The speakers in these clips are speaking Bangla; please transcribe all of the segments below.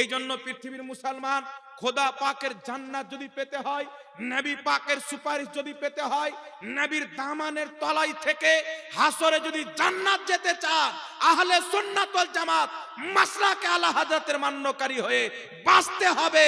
এই জন্য পৃথিবীর মুসলমান খোদা পাকের জান্নাত যদি পেতে হয়, নবী পাকের সুপারিশ যদি পেতে হয়, নবীর দামানের তলায় থেকে হাসরে যদি জান্নাত যেতে চান, আহলে সুন্নাত ওয়াল জামাত মাসলাকে আলা হযরতের মান্যকারী হয়ে বাঁচতে হবে,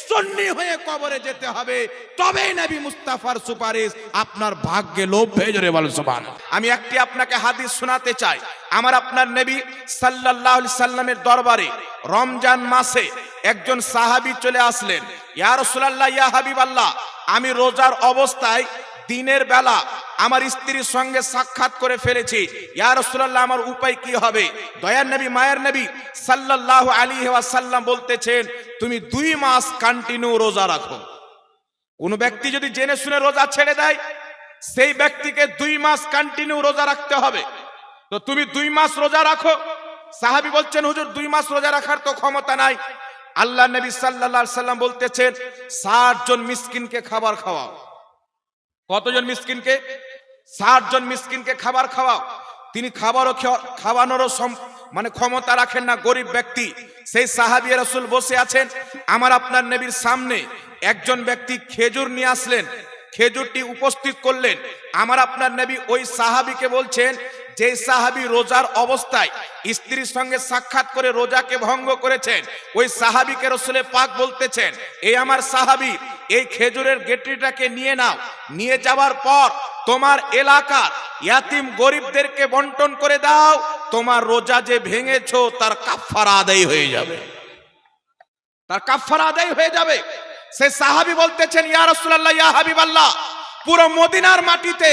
সুন্নি হয়ে কবরে যেতে হবে, তবেই নবী মুস্তাফার সুপারিশ আপনার ভাগ্যে লোভে জোরে বলেন সুবহানাল্লাহ। আমি একটি আপনাকে হাদিস শোনাতে চাই। আমার আপনার নবী সাল্লাল্লাহু আলাইহি সাল্লামের দরবারে রমজান মাসে একজন সাহাবী চলে আসলেন। ইয়া রাসূলুল্লাহ, ইয়া হাবিবাল্লাহ, আমি রোজার অবস্থায় দিনের বেলা আমার স্ত্রীর সঙ্গে সাক্ষাৎ করে ফেলেছি। ইয়া রাসূলুল্লাহ, আমার উপায় কি হবে? দয়ার নবী, মায়ের নবী সাল্লাল্লাহু আলাইহি ওয়াসাল্লাম বলতেছেন, তুমি 2 মাস কন্টিনিউ রোজা রাখো। কোন ব্যক্তি যদি জেনে শুনে রোজা ছেড়ে দেয়, সেই ব্যক্তিকে 2 মাস কন্টিনিউ রোজা রাখতে হবে। তো তুমি 2 মাস রোজা রাখো। সাহাবী বলছেন, হুজুর 2 মাস রোজা রাখার তো ক্ষমতা নাই। আল্লাহ নবী সাল্লাল্লাহু আলাইহি সাল্লাম বলতেছেন, 60 জন মিসকিনকে খাবার খাওয়াও। কতজন মিসকিনকে? 60 জন মিসকিনকে খাবার খাওয়াও। তিনি খাওয়ানোরও মানে ক্ষমতা রাখেন না, গরিব ব্যক্তি। সেই সাহাবী রাসূল বসে আছেন, আমার আপনার নবীর সামনে একজন ব্যক্তি খেজুর নিয়ে আসলেন, খেজুরটি উপস্থিত করলেন। আমার আপনার নবী ওই সাহাবীকে বলছেন, যে সাহাবী রোজার অবস্থায় স্ত্রীর সঙ্গে সাক্ষাৎ করে রোজাকে ভঙ্গ করেছেন, ওই সাহাবীকে রাসূল পাক বলতেছেন, এই আমার সাহাবী, এই খেজুরের গেটটিটাকে নিয়ে নাও, নিয়ে যাওয়ার পর তোমার এলাকার ইয়াতিম গরিবদেরকে বন্টন করে দাও, তোমার রোজা যে ভেঙেছো তার কাফারা আদায় হয়ে যাবে, তার কাফারা আদায় হয়ে যাবে। সে সাহাবী বলতেছেন, ইয়া রাসূলুল্লাহ, ইয়া হাবিবাল্লাহ, পুরো মদিনার মাটিতে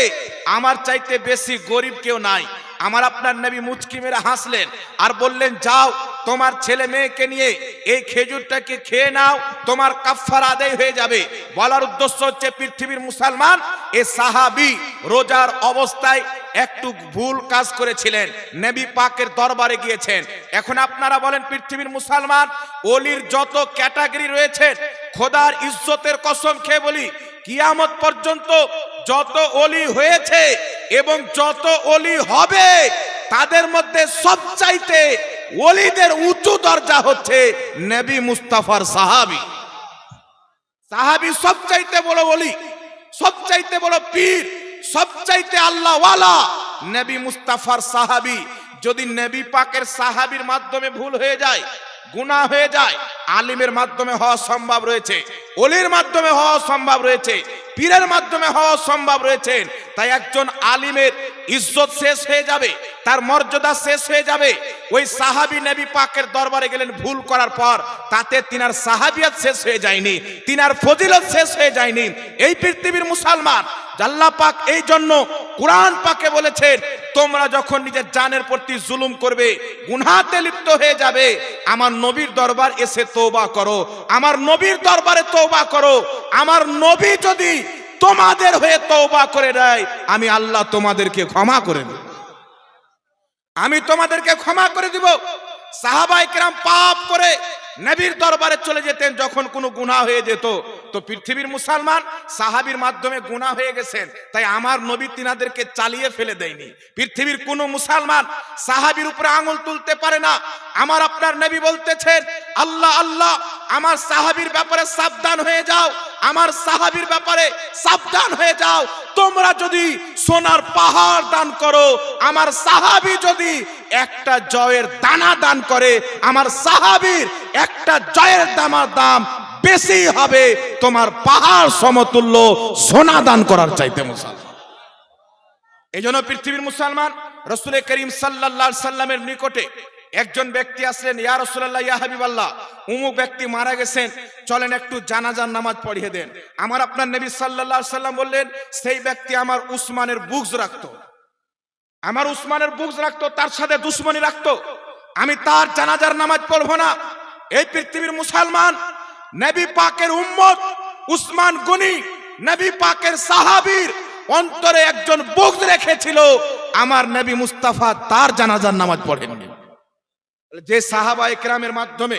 আমার চাইতে বেশি গরিব কেউ নাই। আমার আপনার নবী মুচকি মেরে হাসলেন আর বললেন, যাও তোমার ছেলে মেয়েকে নিয়ে এই খেজুরটাকে খেয়ে নাও, তোমার কাফারা আদায় হয়ে যাবে। বলার উদ্দেশ্য হচ্ছে, পৃথিবীর মুসলমান, এ সাহাবী রোজার অবস্থায় একটু ভুল কাজ করেছিলেন, নবী পাকের দরবারে গিয়েছেন। এখন আপনারা বলেন, পৃথিবীর মুসলমান, ওলির যত ক্যাটাগরি রয়েছে, খোদার ইজ্জতের কসম খেয়ে বলি, কিয়ামত পর্যন্ত যত ওলি হয়েছে এবং যত ওলি হবে, তাদের মধ্যে সবচাইতে ওলিদের উঁচু দরজা হচ্ছে নবী মুস্তাফার সাহাবী। সাহাবী সবচাইতে বড় ওলি, সবচাইতে বড় পীর, সবচাইতে আল্লাহওয়ালা নবী মুস্তাফার সাহাবী। যদি নবী পাকের সাহাবীর মাধ্যমে ভুল হয়ে যায়, গুনাহ হয়ে যায়, আলিমের মাধ্যমে হওয়া সম্ভব রয়েছে, ওলির মাধ্যমে হওয়া সম্ভব রয়েছে, পীরের মাধ্যমে হওয়া সম্ভব রয়েছে। তাই একজন আলিমের ইজ্জত শেষ হয়ে যাবে, তার মর্যাদা শেষ হয়ে যাবে। ওই সাহাবী নবী পাকের দরবারে গেলেন ভুল করার পর, তাতে তিনার সাহাবিয়াত শেষ হয়ে যায়নি, তিনার ফজিলত শেষ হয়ে যায়নি। এই পৃথিবীর মুসলমান, আল্লাহ পাক এই জন্য কুরআন পাকে বলেছেন, তোমরা যখন নিজের জানের প্রতি জুলুম করবে, গুনাহতে লিপ্ত হয়ে যাবে, আমার নবীর দরবার এসে তওবা করো, আমার নবীর দরবারে তওবা করো। আমার নবী যদি তোমাদের হয়ে তওবা করে দেয়, আমি আল্লাহ তোমাদেরকে ক্ষমা করে দেব, আমি তোমাদেরকে ক্ষমা করে দিব। সাহাবায়ে কেরাম পাপ করে নবীর দরবারে চলে যেতেন যখন কোনো গুনাহ হয়ে যেত। তো পৃথিবীর মুসলমান, সাহাবীর মাধ্যমে গুনাহ হয়ে গেছেন, তাই আমার নবী তিনাদেরকে চালিয়ে ফেলে দেয়নি। পৃথিবীর কোনো মুসলমান সাহাবীর উপরে আঙুল তুলতে পারে না। আমার আপনার নবী বলতেছেন, আল্লাহ আল্লাহ, আমার সাহাবীর ব্যাপারে সাবধান হয়ে যাও, আমার সাহাবীর ব্যাপারে সাবধান হয়ে যাও। তোমরা যদি সোনার পাহাড় দান করো, আমার সাহাবী যদি একটা জয়ের দানা দান করে, আমার সাহাবীর একটা জয়ের দাম বেশি হবে তোমার পাহাড় সমতুল্য সোনা দান করার চাইতে। মুসলমান, এই জন্য পৃথিবীর মুসলমান, রাসূল করিম সাল্লাল্লাহু আলাইহি সাল্লামের নিকটে একজন ব্যক্তি আসলেন, ইয়া রাসূলুল্লাহ, ইয়া হাবিবাল্লাহ, অমুক ব্যক্তি মারা গেছেন, চলেন একটু জানাজার নামাজ পড়িয়ে দেন। আমার আপনার নবী সাল্লাল্লাহু আলাইহি সাল্লাম বললেন, সেই ব্যক্তি আমার উসমানের বুগজ রাখতো, আমার উসমানের বুগজ রাখতো, তার সাথে দুশমনি রাখতো, আমি তার জানাজার নামাজ পড়বো না। এই পৃথিবীর মুসলমান, নবী পাকের উম্মত উসমান গনি নবী পাকের সাহাবীর অন্তরে একজন বুগজ রেখেছিল, আমার নবী মুস্তাফা তার জানাজার নামাজ পড়েননি। যে সাহাবায়ে কেরামের মাধ্যমে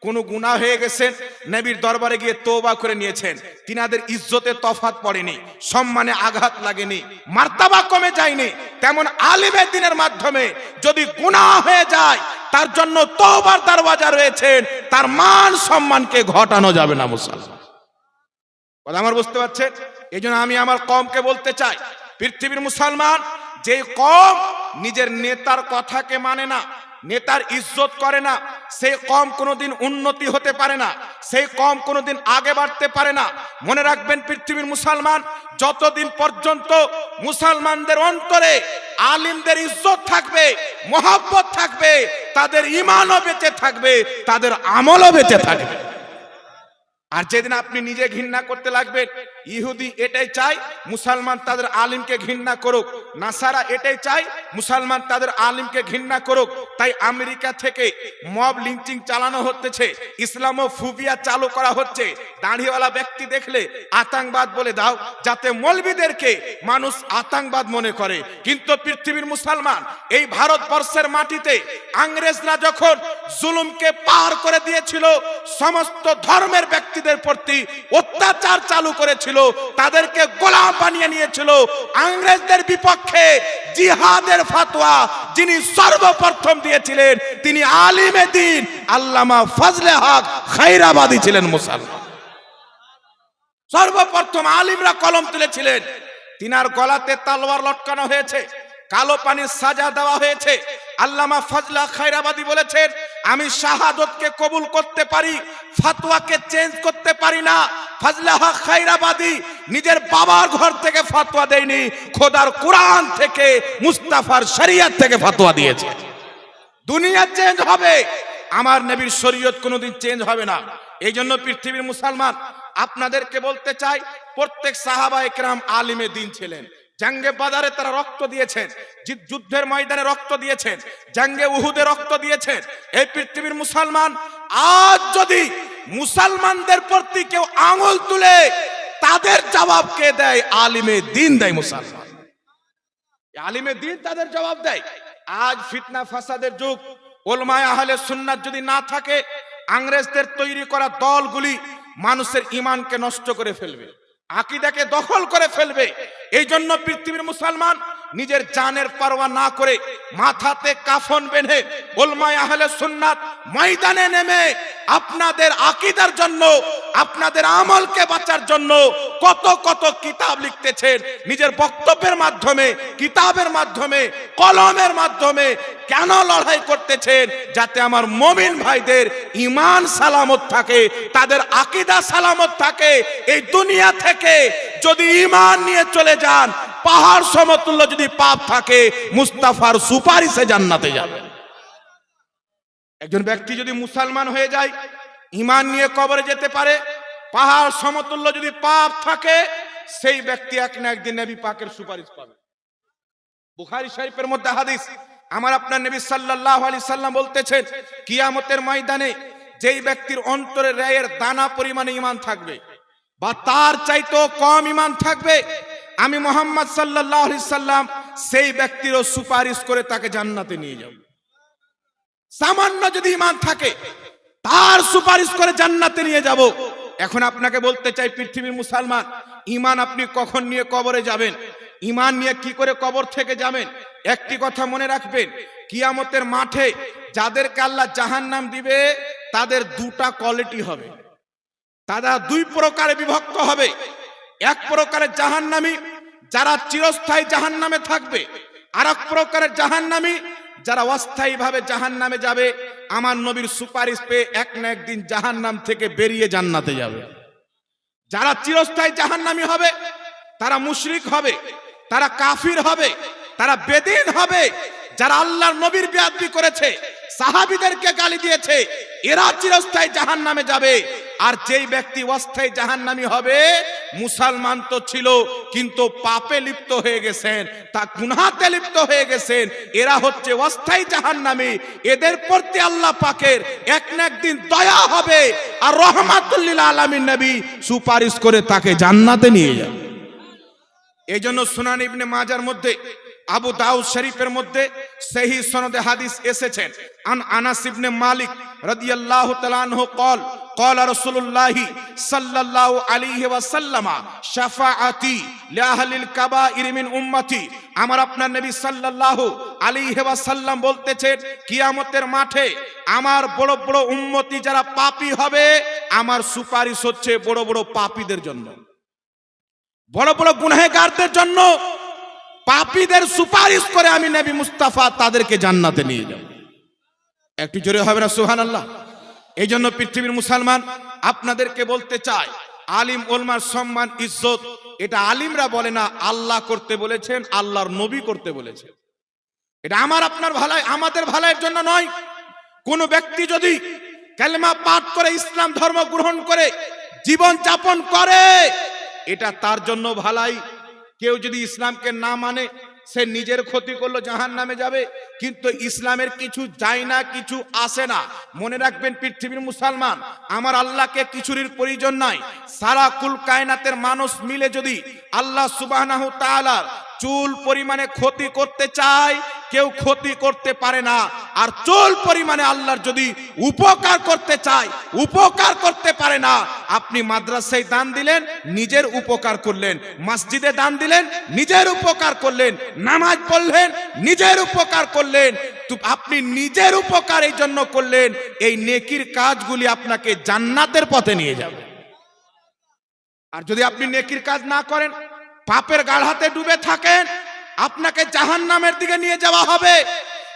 কোনো গুনাহ হয়ে গেছেন, নবীর দরবারে গিয়ে তওবা করে নিয়েছেন, তিনাদের ইজ্জতে তফাত পড়েনি, সম্মানে আঘাত লাগেনি, মার্তাবা কমে যায়নি। তেমন আলিমে দ্বীনের মাধ্যমে যদি গুনাহ হয়ে যায়, তার জন্য তওবার দরওয়াজা রয়েছে, তার মান সম্মানকে ঘটানো যাবে না। মুসলমান কথা আমার বুঝতে পারছেন? এইজন্য আমি আমার কওমকে বলতে চাই, পৃথিবীর মুসলমান যে কওম নিজের নেতার কথাকে মানে না, নেতার ইজ্জত করে না, সেই কওম কোনোদিন উন্নতি হতে পারে না, সেই কওম কোনোদিন আগে বাড়তে পারে না। মনে রাখবেন পৃথিবীর মুসলমান, যতদিন পর্যন্ত মুসলমানদের অন্তরে আলিমদের ইজ্জত থাকবে, মহব্বত থাকবে, তাদের ঈমানও বেঁচে থাকবে, তাদের আমলও বেঁচে থাকবে। আর যেদিন আপনি নিজে ঘৃণা করতে লাগবেন, ইহুদি এটাই চায় মুসলমান তাদের আলিমকে ঘৃণা করুক, নাসারা এটাই চায় মুসলমান তাদের আলিমকে ঘৃণা করুক। তাই আমেরিকা থেকে মব লিঞ্চিং চালানো হচ্ছে, ইসলামোফোবিয়া চালু করা হচ্ছে। দাড়িওয়ালা ব্যক্তি দেখলে আতঙ্কবাদ বলে দাও, যাতে মৌলবীদেরকে মানুষ আতঙ্কবাদ মনে করে। কিন্তু পৃথিবীর মুসলমান, এই ভারতবর্ষের মাটিতে ইংরেজরা যখন জুলুমকে পার করে দিয়েছিল, সমস্ত ধর্মের ব্যক্তিদের প্রতি অত্যাচার চালু করেছিল, তাদেরকে গোলাম বানিয়ে নিয়েছিল, ইংরেজদের বিপক্ষে জিহাদের ফতোয়া যিনি সর্বপ্রথম দিয়েছিলেন, তিনি আলিমে দ্বীন আল্লামা ফজলে হক খায়রাবাদী ছিলেন। মুসলমান সর্বপ্রথম আলিমরা কলম তুলেছিলেন, তিনার গলাতে তলোয়ার লটকানো হয়েছে, কালো পানির সাজা দেওয়া হয়েছে। আল্লামা ফজলে হক খায়রাবাদী বলেছেন, আমি শাহাদতকে কবুল করতে পারি, ফতোয়াকে চেঞ্জ করতে পারি না। ফজলে হক খায়রাবাদী নিজের বাবার ঘর থেকে ফতোয়া দেয়নি, খোদার কোরআন থেকে, মুস্তাফার শরীয়ত থেকে ফতোয়া দিয়েছে। দুনিয়া চেঞ্জ হবে, আমার নবীর শরীয়ত কোনোদিন চেঞ্জ হবে না। এই জন্য পৃথিবীর মুসলমান, আপনাদেরকে বলতে চাই, প্রত্যেক সাহাবায়ে কেরাম আলিমে দ্বীন ছিলেন। জঙ্গে বাদারে তারা রক্ত দিয়েছেন, যুদ্ধের ময়দানে রক্ত দিয়েছেন, জঙ্গে উহুদে রক্ত দিয়েছেন। এই পৃথিবীর মুসলমান, আজ যদি মুসলমানদের প্রতি কেউ আঙুল তুলে, তাদের জবাব কে দেয়? আলিমে দ্বীন দেয়। মুসলমান আলিমে দ্বীন তাদের জবাব দেয়। আজ ফিতনা ফাসাদের যুগ, উলামায়ে আহলে সুন্নাত যদি না থাকে, ইংরেজদের তৈরি করা দলগুলি মানুষের ঈমানকে নষ্ট করে ফেলবে, আকীদাকে দখল করে ফেলবে। এই জন্য পৃথিবীর মুসলমান নিজের জানের পরোয়া না করে মাথাতে কাফন বেঁধে উলামায়ে আহলে সুন্নাত ময়দানে নেমে আপনাদের আকীদার জন্য, আপনাদের আমলকে বাঁচার জন্য কত কত কিতাব লিখতেছেন, নিজের বক্তব্যের মাধ্যমে, কিতাবের মাধ্যমে, কলমের মাধ্যমে। কেন লড়াই করতেছেন? যাতে আমার মুমিন ভাইদের ঈমান সালামত থাকে, তাদের আকীদা সালামত থাকে। এই দুনিয়া থেকে যদি ঈমান নিয়ে চলে যান, পাহাড় সমতুল্য যদি পাপ থাকে, মুস্তাফার সুপারিশে জান্নাতে যাবে। একজন ব্যক্তি যদি মুসলমান হয়ে যায়, ঈমান নিয়ে কবরে যেতে পারে, পাহাড় সমতুল্য যদি পাপ থাকে, সেই ব্যক্তি এক না একদিন নবী পাকের সুপারিশ পাবে। বুখারী শরীফের মধ্যে হাদিস, আমার আপনার নবী সাল্লাল্লাহু আলাইহি সাল্লাম বলতেছেন, কিয়ামতের ময়দানে যেই ব্যক্তির অন্তরে রায়ের দানা পরিমাণে ঈমান থাকবে বা তার চাইতেও কম ঈমান থাকবে, আমি মুহাম্মদ সাল্লাল্লাহু আলাইহি সাল্লাম সেই ব্যক্তিরও সুপারিশ করে তাকে জান্নাতে নিয়ে যাব। সামান্য যদি ঈমান থাকে, তার সুপারিশ করে জান্নাতে নিয়ে যাব। এখন আপনাকে বলতে চাই, পৃথিবীর মুসলমান, ঈমান আপনি কখন নিয়ে কবরে যাবেন? ঈমান নিয়ে কি করে কবর থেকে যাবেন? একটি কথা মনে রাখবেন, কিয়ামতের মাঠে যাদেরকে আল্লাহ জাহান্নাম দিবে, তাদের দুটা কোয়ালিটি হবে, তারা দুই প্রকারে বিভক্ত হবে। এক প্রকারের জাহান্নামী, যারা চিরস্থায়ী জাহান্নামে থাকবে, আর এক প্রকারের জাহান্নামী, যারা অস্থায়ীভাবে জাহান্নামে যাবে, আমার নবীর সুপারিশ পেয়ে এক না একদিন জাহান্নাম থেকে বেরিয়ে জান্নাতে যাবে। যারা চিরস্থায়ী জাহান্নামী হবে, তারা মুশরিক হবে, তারা কাফির হবে, তারা বেদিন হবে, যারা আল্লাহর নবীর বেয়াদবি করেছে, সাহাবীদেরকে গালি দিয়েছে, এরা চিরস্থায়ী জাহান্নামে যাবে। আর যেই ব্যক্তি অস্থায়ী জাহান্নামী হবে, মুসলমান তো ছিল কিন্তু পাপে লিপ্ত হয়ে গেছেন, তা গুনাহতে লিপ্ত হয়ে গেছেন, এরা হচ্ছে অস্থায়ী জাহান্নামী। এদের প্রতি আল্লাহ পাকের এক না একদিন দয়া হবে, আর রহমাতুল লিল আলামিন নবী সুপারিশ করে তাকে জান্নাতে নিয়ে যাবে। এই জন্য সুনান ইবনে মাজার মধ্যে আবু দাউদ শরীফের মধ্যে সহিহ সনদে হাদিস এসেছেন, আন আনাস ইবনে মালিক রাদিয়াল্লাহু তাআলা আনহু قال قال رسول الله صلى الله عليه وسلم شفاعتي لاهل الكبائر من امتي। আমার আপনার নবী সাল্লাল্লাহু আলাইহি ওয়াসাল্লাম বলতেছেন, কিয়ামতের মাঠে আমার বড় বড় উম্মতি যারা পাপী হবে, আমার সুপারিশ হচ্ছে বড় বড় পাপীদের জন্য, বড় বড় গুনাহগারদের জন্য। পাপীদের সুপারিশ করে আমি নবী মুস্তাফা তাদেরকে জান্নাতে নিয়ে যাব। একটু জোরে হবে না সুবহানাল্লাহ? এই জন্য পৃথিবীর মুসলমান আপনাদেরকে বলতে চাই, আলিম ওলমার সম্মান ইজ্জত এটা আলিমরা বলে না, আল্লাহ করতে বলেছেন, আল্লাহর নবী করতে বলেছেন। এটা আমার আপনার ভালাই, আমাদের ভালাইয়ের জন্য নয়। কোন ব্যক্তি যদি কালেমা পাঠ করে ইসলাম ধর্ম গ্রহণ করে জীবন যাপন করে, এটা তার জন্য ভালাই। কেউ যদি ইসলামকে না মানে সে নিজের ক্ষতি করলো, জাহান্নামে যাবে। কিন্তু ইসলামের কিছু যায় না, কিছু আসে না। মনে রাখবেন পৃথিবীর মুসলমান, আমার আল্লাহকে কিছুরির প্রয়োজন নাই। সারা কুল কায়নাতের মানুষ মিলে যদি আল্লাহ সুবহানাহু তাআলা চুল পরিমাণে ক্ষতি করতে চায়, কেউ ক্ষতি করতে পারে না। আর চুল পরিমাণে আল্লাহর যদি উপকার করতে চায়, উপকার করতে পারে না। আপনি মাদ্রাসায় দান দিলেন, নিজের উপকার করলেন। মসজিদে দান দিলেন, নিজের উপকার করলেন। নামাজ পড়লেন, নিজের উপকার করলেন। তো আপনি নিজের উপকার এই জন্য করলেন, এই নেকির কাজগুলি আপনাকে জান্নাতের পথে নিয়ে যাবে। আর যদি আপনি নেকির কাজ না করেন, পাপের গাঢ়াতে ডুবে থাকেন, আপনাকে জাহান্নামের দিকে নিয়ে যাওয়া হবে।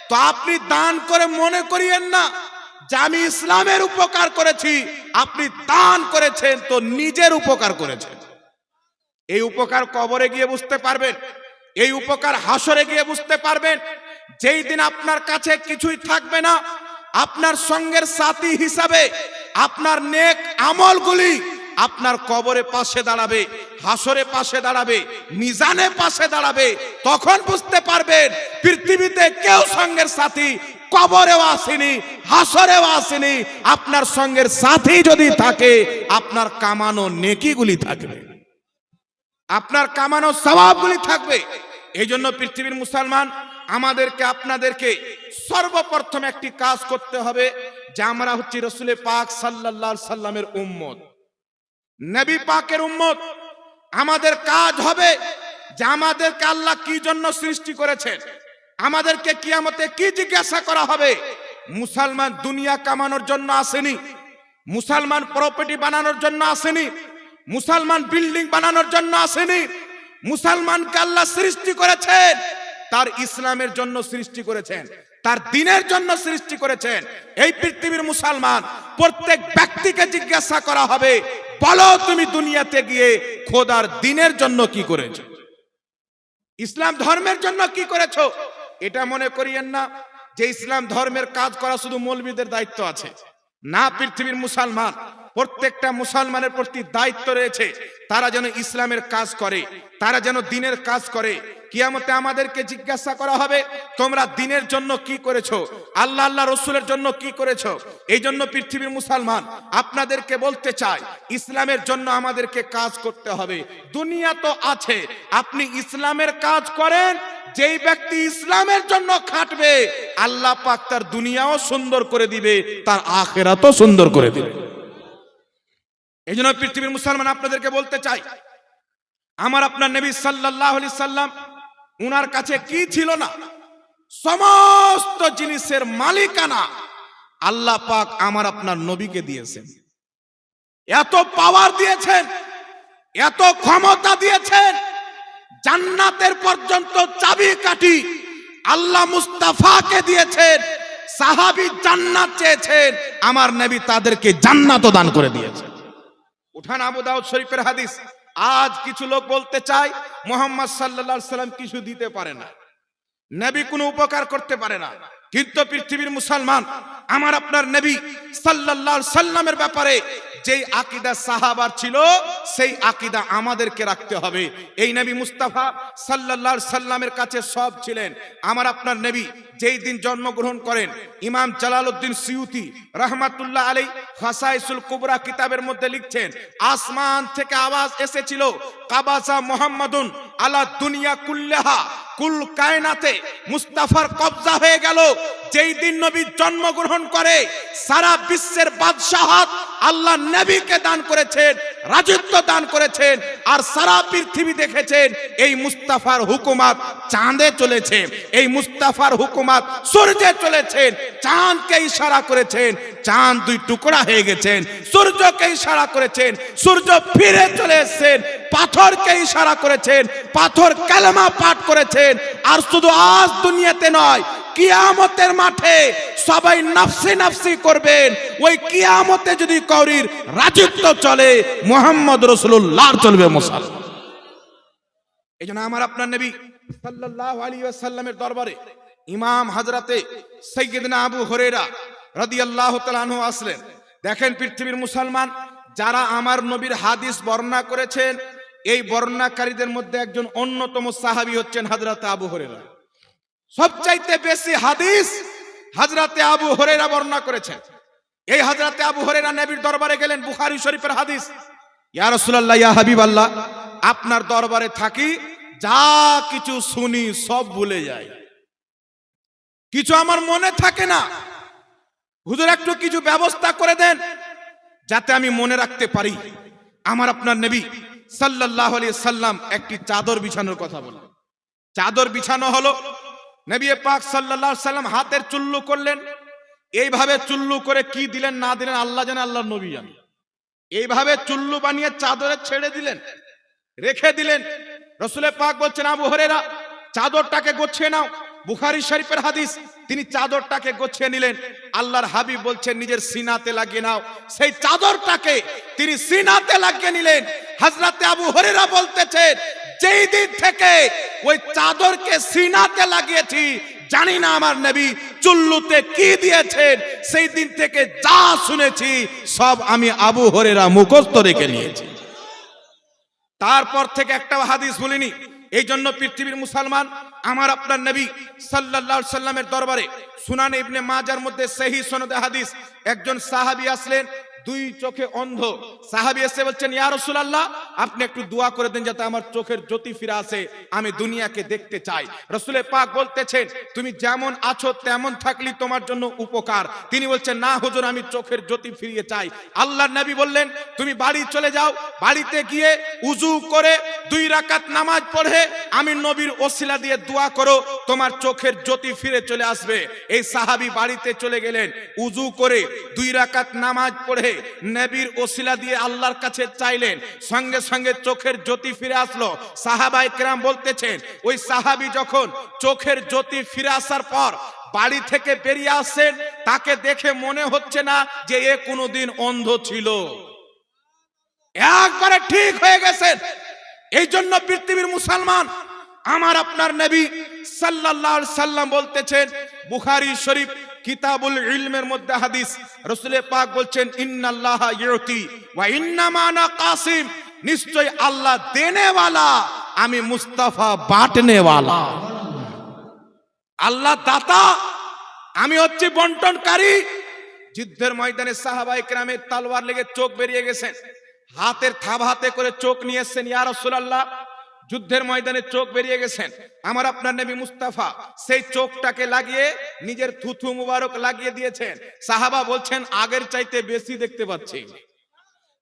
তো আপনি দান করে মনে করিয়েন না যে আমি ইসলামের উপকার করেছি। আপনি দান করেছেন তো নিজের উপকার করেছেন। এই উপকার কবরে গিয়ে বুঝতে পারবেন, এই উপকার হাসরে গিয়ে বুঝতে পারবেন। যেই দিন আপনার কাছে কিছুই থাকবে না, আপনার সঙ্গের সাথী হিসাবে আপনার নেক আমলগুলি আপনার কবরে পাশে দাঁড়াবে, হাসরে পাশে দাঁড়াবে, মিজানে পাশে দাঁড়াবে। তখন বুঝতে পারবেন পৃথিবীতে কেউ সঙ্গের সাথী কবরেও আসেনি, হাসরেও আসেনি। আপনার সঙ্গের সাথী যদি থাকে, আপনার কামানো নেকিগুলি থাকবে, আপনার কামানো সওয়াবগুলি থাকবে। এই জন্য পৃথিবীর মুসলমান, আমাদেরকে আপনাদেরকে সর্বপ্রথম একটি কাজ করতে হবে যে আমরা হচ্ছি রাসূল পাক সাল্লাল্লাহু আলাইহি সাল্লামের উম্মত, নবী পাকের উম্মত। আমাদের কাজ হবে যে আমাদেরকে আল্লাহ কি জন্য সৃষ্টি করেছেন, আমাদেরকে কিয়ামতে কি জিজ্ঞাসা করা হবে। মুসলমান দুনিয়া কামানোর জন্য আসেনি, মুসলমান প্রপার্টি বানানোর জন্য আসেনি, মুসলমান বিল্ডিং বানানোর জন্য আসেনি। মুসলমানকে আল্লাহ সৃষ্টি করেছেন তার ইসলামের জন্য সৃষ্টি করেছেন, তার দ্বীনের জন্য সৃষ্টি করেছেন। এই পৃথিবীর মুসলমান প্রত্যেক ব্যক্তিকে জিজ্ঞাসা করা হবে, বলো তুমি দুনিয়াতে গিয়ে খোদার দ্বীনের জন্য কি করেছো, ইসলাম ধর্মের জন্য কি করেছো। এটা মনে করিয়েন না যে ইসলাম ধর্মের কাজ করা শুধু মৌলবীদের দায়িত্ব আছে। না, পৃথিবীর মুসলমান প্রত্যেকটা মুসলমানের প্রতি দায়িত্ব রয়েছে, তারা যেন ইসলামের কাজ করে, তারা যেন দ্বীনের কাজ করে। কিয়ামতে আমাদেরকে জিজ্ঞাসা করা হবে, তোমরা দ্বীনের জন্য কি করেছো, আল্লাহ আল্লাহ রসুলের জন্য কি করেছো। এই জন্য পৃথিবীর মুসলমান আপনাদেরকে বলতে চাই, ইসলামের জন্য আমাদেরকে কাজ করতে হবে। দুনিয়া তো আছে, আপনি ইসলামের কাজ করেন। যেই ব্যক্তি ইসলামের জন্য খাটবে, আল্লাহ পাক তার দুনিয়াও সুন্দর করে দিবে, তার আখিরাতও সুন্দর করে দিবে। এই জন্য পৃথিবীর মুসলমান আপনাদেরকে বলতে চাই, আমার আপনার নবী সাল্লাল্লাহু আলাইহি সাল্লাম, উনার কাছে কি ছিল না, সমস্ত জিনিসের মালিকানা আল্লাহ পাক আমার আপনার নবীকে দিয়েছেন। এত পাওয়ার দিয়েছেন, এত ক্ষমতা দিয়েছেন, জান্নাতের পর্যন্ত চাবিকাঠি আল্লাহ মুস্তাফাকে দিয়েছেন। সাহাবী জান্নাত চেয়েছেন, আমার নবী তাদেরকে জান্নাতও দান করে দিয়েছেন। উঠান আবু দাউদ শরীফের হাদিস। আজ কিছু লোক বলতে চায় মুহাম্মদ সাল্লাল্লাহু আলাইহি সাল্লাম কিছু দিতে পারে না, নবী কোনো উপকার করতে পারে না। কিন্তু পৃথিবীর মুসলমান, আমার আপনার নবী সাল্লাল্লাহু আলাইহি সাল্লামের ব্যাপারে যেই আকীদা সাহাবার ছিল, সেই আকীদা আমাদেরকে রাখতে হবে। এই নবী মুস্তাফা সাল্লাল্লাহু আলাইহি সাল্লামের কাছে সব ছিলেন। আমার আপনার নবী যেই দিন জন্মগ্রহণ করেন, ইমাম জালালউদ্দিন সিউতি রাহমাতুল্লাহ আলাইহি খাসাইসুল কুবরা কিতাবের মধ্যে লিখছেন, আসমান থেকে আওয়াজ এসেছিল, কাবাসা মুহাম্মাদুন আলা দুনিয়া কুল্লাহা, কুল কায়নাতে মুস্তাফার কবজা হয়ে গেল। যেই দিন নবী জন্মগ্রহণ করে সারা বিশ্বের বাদশাহত আল্লাহ নবীকে দান করেছেন, রাজত্ব দান করেছেন, আর সারা পৃথিবী দেখেছেন এই মুস্তাফার হুকুমত চাঁদে চলেছে, এই মুস্তাফার হুকুমত সূর্যে চলেছেন। চাঁদকে ইশারা করেছেন, চাঁদ দুই টুকরা হয়ে গেছেন। সূর্যকে ইশারা করেছেন, সূর্য ফিরে চলে এসেছেন। পাথরকে ইশারা করেছেন, পাথর কালেমা পাঠ করেছেন। আর শুধু আজ দুনিয়াতে নয়, কিয়ামতের মাঠে সবাই নফসি নফসি করবেন। ওই কিয়ামতে যদি কওরির রাজত্ব চলে, মুহাম্মদ রাসূলুল্লাহর চলবে মুসলমান। এইজন্য আমার আপনার নবী সাল্লাল্লাহু আলাইহি ওয়াসাল্লামের দরবারে ইমাম হযরতে সাইয়্যিদনা আবু হুরায়রা রাদিয়াল্লাহু তাআলা আনহু আসলেন। দেখেন পৃথিবীর মুসলমান যারা আমার নবীর হাদিস বর্ণনা করেছেন, এই বর্ণনাকারীদের মধ্যে একজন অন্যতম সাহাবী হচ্ছেন হযরতে আবু হুরায়রা। সবচাইতে বেশি হাদিস হযরতে আবু হুরায়রা বর্ণনা করেছেন। এই হযরতে আবু হুরায়রা নবীর দরবারে গেলেন, বুখারী শরীফের হাদিস, ইয়া রাসূলুল্লাহ, ইয়া হাবিবাল্লাহ, আপনার দরবারে থাকি, যা কিছু শুনি সব ভুলে যাই, কিছু আমার মনে থাকে না। হুজুর একটু কিছু ব্যবস্থা করে দেন যাতে আমি মনে রাখতে পারি। আমার আপনার নবী সাল্লাল্লাহু আলাইহি সাল্লাম একটি চাদর বিছানোর কথা বলেন। চাদর বিছানো হলো, নবী পাক সাল্লাল্লাহু আলাইহি সাল্লাম হাতের চুল্লু করলেন। এইভাবে চুল্লু করে কি দিলেন না দিলেন আল্লাহ জানে, আল্লাহর নবী জানে। এইভাবে চুল্লু বানিয়ে চাদরে ছেড়ে দিলেন, রেখে দিলেন। রাসূল পাক বলছেন, আবু হুরায়রা চাদরটাকে গুছিয়ে নাও। বুখারী শরীফের হাদিস। তিনি চাদরটাকে গুছিয়ে নিলেন। আল্লাহর হাবিব বলছেন নিজের সিনাতে লাগিয়ে নাও। সেই চাদরটাকে তিনি সিনাতে লাগিয়ে নিলেন। হযরতে আবু হুরায়রা বলতেছেন, যেই দিন থেকে ওই চাদরকে সিনাতে লাগিয়েছি, জানি না আমার নবী চুল্লুতে কি দিয়েছেন, সেই দিন থেকে যা শুনেছি সব আমি আবু হুরায়রা মুখস্থ রেখে নিয়েছি। তারপর থেকে একটা হাদিস বলিনি। এই জন্য পৃথিবীর মুসলমান আমার আপনার নবী সাল্লাল্লাহু আলাইহি সাল্লামের দরবারে সুনান ইবনে মাজার মধ্যে সহিহ সনদে হাদিস, একজন সাহাবী আসলেন, দুই চোখে অন্ধ। সাহাবী এসে বলছেন, ইয়া রাসূলুল্লাহ, আপনি একটু দোয়া করে দেন যাতে আমার চোখের জ্যোতি ফিরে আসে, আমি দুনিয়াকে দেখতে চাই। রাসূল পাক বলতেছেন, তুমি যেমন আছো তেমন থাকলি তোমার জন্য উপকার। তিনি বলছেন, না হুজুর, আমি চোখের জ্যোতি ফিরিয়ে চাই। আল্লাহর নবী বললেন, তুমি বাড়ি চলে যাও, বাড়িতে গিয়ে উযু করে 2 রাকাত নামাজ পড়ে আমি নবীর ওসিলা দিয়ে দোয়া করো, তোমার চোখের জ্যোতি ফিরে চলে আসবে। এই সাহাবী বাড়িতে চলে গেলেন, উযু করে 2 রাকাত নামাজ পড়ে নবীর ওসিলা দিয়ে আল্লাহর কাছে চাইলেন, সঙ্গে সঙ্গে চোখের জ্যোতি ফিরে আসলো। সাহাবায়ে কেরাম বলতেছেন, ওই সাহাবী যখন চোখের জ্যোতি ফিরে আসার পর বাড়ি থেকে বেরিয়ে আসেন, তাকে দেখে মনে হচ্ছে না যে এ কোনোদিন অন্ধ ছিল, একবারে ঠিক হয়ে গেছেন। এই জন্য পৃথিবীর মুসলমান আমার আপনার নবী সাল্লাল্লাহু আলাইহি সাল্লাম বলতেছেন, বুখারী শরীফ কিতাবুল ইলমের মধ্যে হাদিস, রাসূল পাক বলছেন, ইন্নাল্লাহা ইউতি ওয়া ইন্নামা আনা কাসিম, নিশ্চয় আল্লাহ দেনে ওয়ালা, আমি মুস্তাফা বাঁটনে ওয়ালা। আল্লাহ দাতা, আমি হচ্ছি বন্টনকারী। যুদ্ধের ময়দানে সাহাবায়ে কেরামের তলোয়ার লেগে চোখ বেরিয়ে গেছেন, হাতের থাবা হাতে করে চোখ নিয়ে এসেছেন, ইয়া রাসূলুল্লাহ, যুদ্ধের ময়দানে চোখ বেরিয়ে গেছেন। আমার আপনার নবী মুস্তাফা সেই চোখটাকে লাগিয়ে নিজের থুথু মুবারক লাগিয়ে দিয়েছেন। সাহাবা বলছেন, আগের চাইতে বেশি দেখতে পাচ্ছি।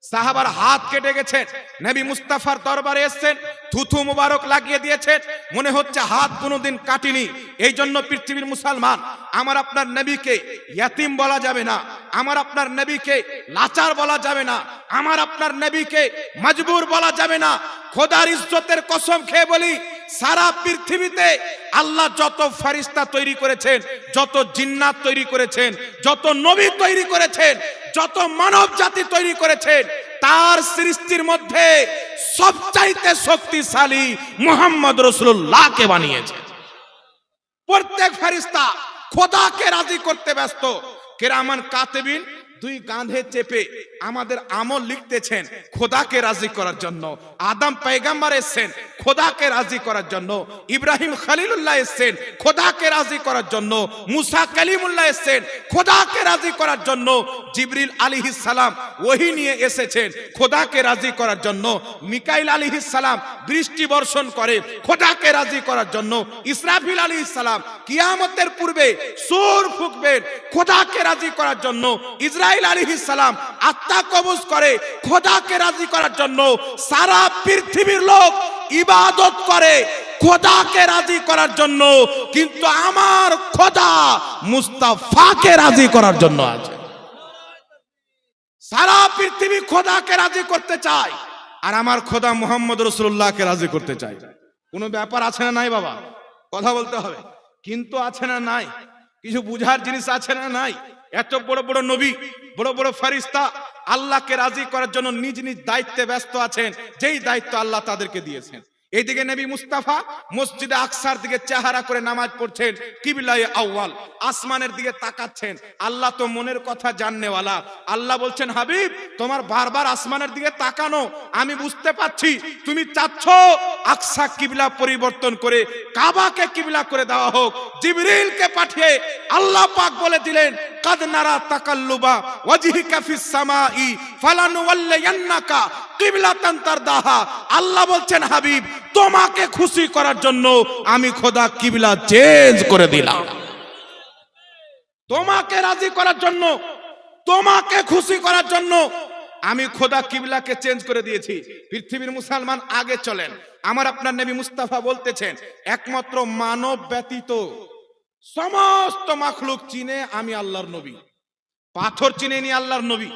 সাহাবার হাত কেটে গেছে, নবী মুস্তাফার দরবারে এসেছেন, থুথু মুবারক লাগিয়ে দিয়েছেন, মনে হচ্ছে হাত কোনোদিন কাটিনি। এই জন্য পৃথিবীর মুসলমান আমার আপনার নবীকে ইয়াতিম বলা যাবে না, আমার আপনার নবীকে লাচার বলা যাবে না, আমার আপনার নবীকে মজবুর বলা যাবে না। খোদার ইজ্জতের কসম খেয়ে বলি, সারা পৃথিবীতে আল্লাহ যত ফেরেশতা তৈরি করেছেন, যত জিন্নাত তৈরি করেছেন, যত নবী তৈরি করেছেন, যত মানব জাতি তৈরি করেছেন, তার সৃষ্টির মধ্যে সবচাইতে শক্তিশালী মুহাম্মদ রাসূলুল্লাহকে বানিয়েছেন। প্রত্যেক ফেরেশতা খোদাকে রাজি করতে ব্যস্ত। কিরামান কাতিবিন দুই কাঁধে চেপে আমাদের আমল লিখতেছেন খোদাকে রাজি করার জন্য। আদম পয়গম্বর এসেছেন খোদাকে রাজি করার জন্য, ইব্রাহিম খলিলুল্লাহ এসেছেন খোদাকে রাজি করার জন্য, মুসা কালিমুল্লাহ এসেছেন খোদাকে রাজি করার জন্য, জিবরিল আলাইহিস সালাম ওহী নিয়ে এসেছেন খোদাকে রাজি করার জন্য, মিকাইল আলাইহিস সালাম বৃষ্টি বর্ষণ করে খোদাকে রাজি করার জন্য, ইসরাফিল আলাইহিস সালাম কিয়ামতের পূর্বে সূর ফুঁকবেন খোদাকে রাজি করার জন্য, ইসরাইল আলাইহিস সালাম আত্মা কবজ করে খোদাকে রাজি করার জন্য। সারা পৃথিবীর লোক ইবাদত করে খোদাকে রাজি করার জন্য, কিন্তু আমার খোদা মুস্তাফাকে রাজি করার জন্য আছে। সারা পৃথিবী খোদাকে রাজি করতে চায়, আর আমার খোদা মুহাম্মদ রাসূলুল্লাহকে রাজি করতে চায়। কোনো ব্যাপার আছে না নাই বাবা? কথা বলতে হবে। কিন্তু আছে না নাই? কিছু বুঝার জিনিস আছে না নাই? এত বড় বড় নবী, বড় বড় ফেরেশতা আল্লাহকে রাজি করার জন্য নিজ নিজ দায়িত্বে ব্যস্ত আছেন, যেই দায়িত্ব আল্লাহ তাদেরকে দিয়েছেন। এইদিকে নবী মুস্তাফা মসজিদে আকসার দিকে চেহারা করে নামাজ পড়ছেন, কিবলায়ে আউয়াল আসমানের দিকে তাকাচ্ছেন। আল্লাহ তো মনের কথা জাননেওয়ালা। আল্লাহ বলছেন, হাবিব তোমার বারবার আসমানের দিকে তাকানো আমি বুঝতে পাচ্ছি, তুমি চাচ্ছ আকসা কিবলা পরিবর্তন করে কাবাকে কিবলা করে দেওয়া হোক। জিবরিলকে পাঠিয়ে আল্লাহ পাক বলে দিলেন, কাদ নারা তাকাল্লুবা ওয়াজহিকা ফিস সামাই ফালানুওয়াল্লিয়ান্নাকা কিবলাতান তারদাহা। আল্লাহ বলছেন, হাবিব তোমাকে খুশি করার জন্য আমি খোদা কিবলা চেঞ্জ করে দিলাম। তোমাকে রাজি করার জন্য, তোমাকে খুশি করার জন্য আমি খোদা কিবলাকে চেঞ্জ করে দিয়েছি। পৃথিবীর মুসলমান আগে চলেন। আমার আপনার নবী মুস্তাফা বলতেছেন, একমাত্র মানব ব্যতীত সমস্ত মাখলুক চিনে আমি আল্লাহর নবী। পাথর চিনে নি আল্লাহর নবী,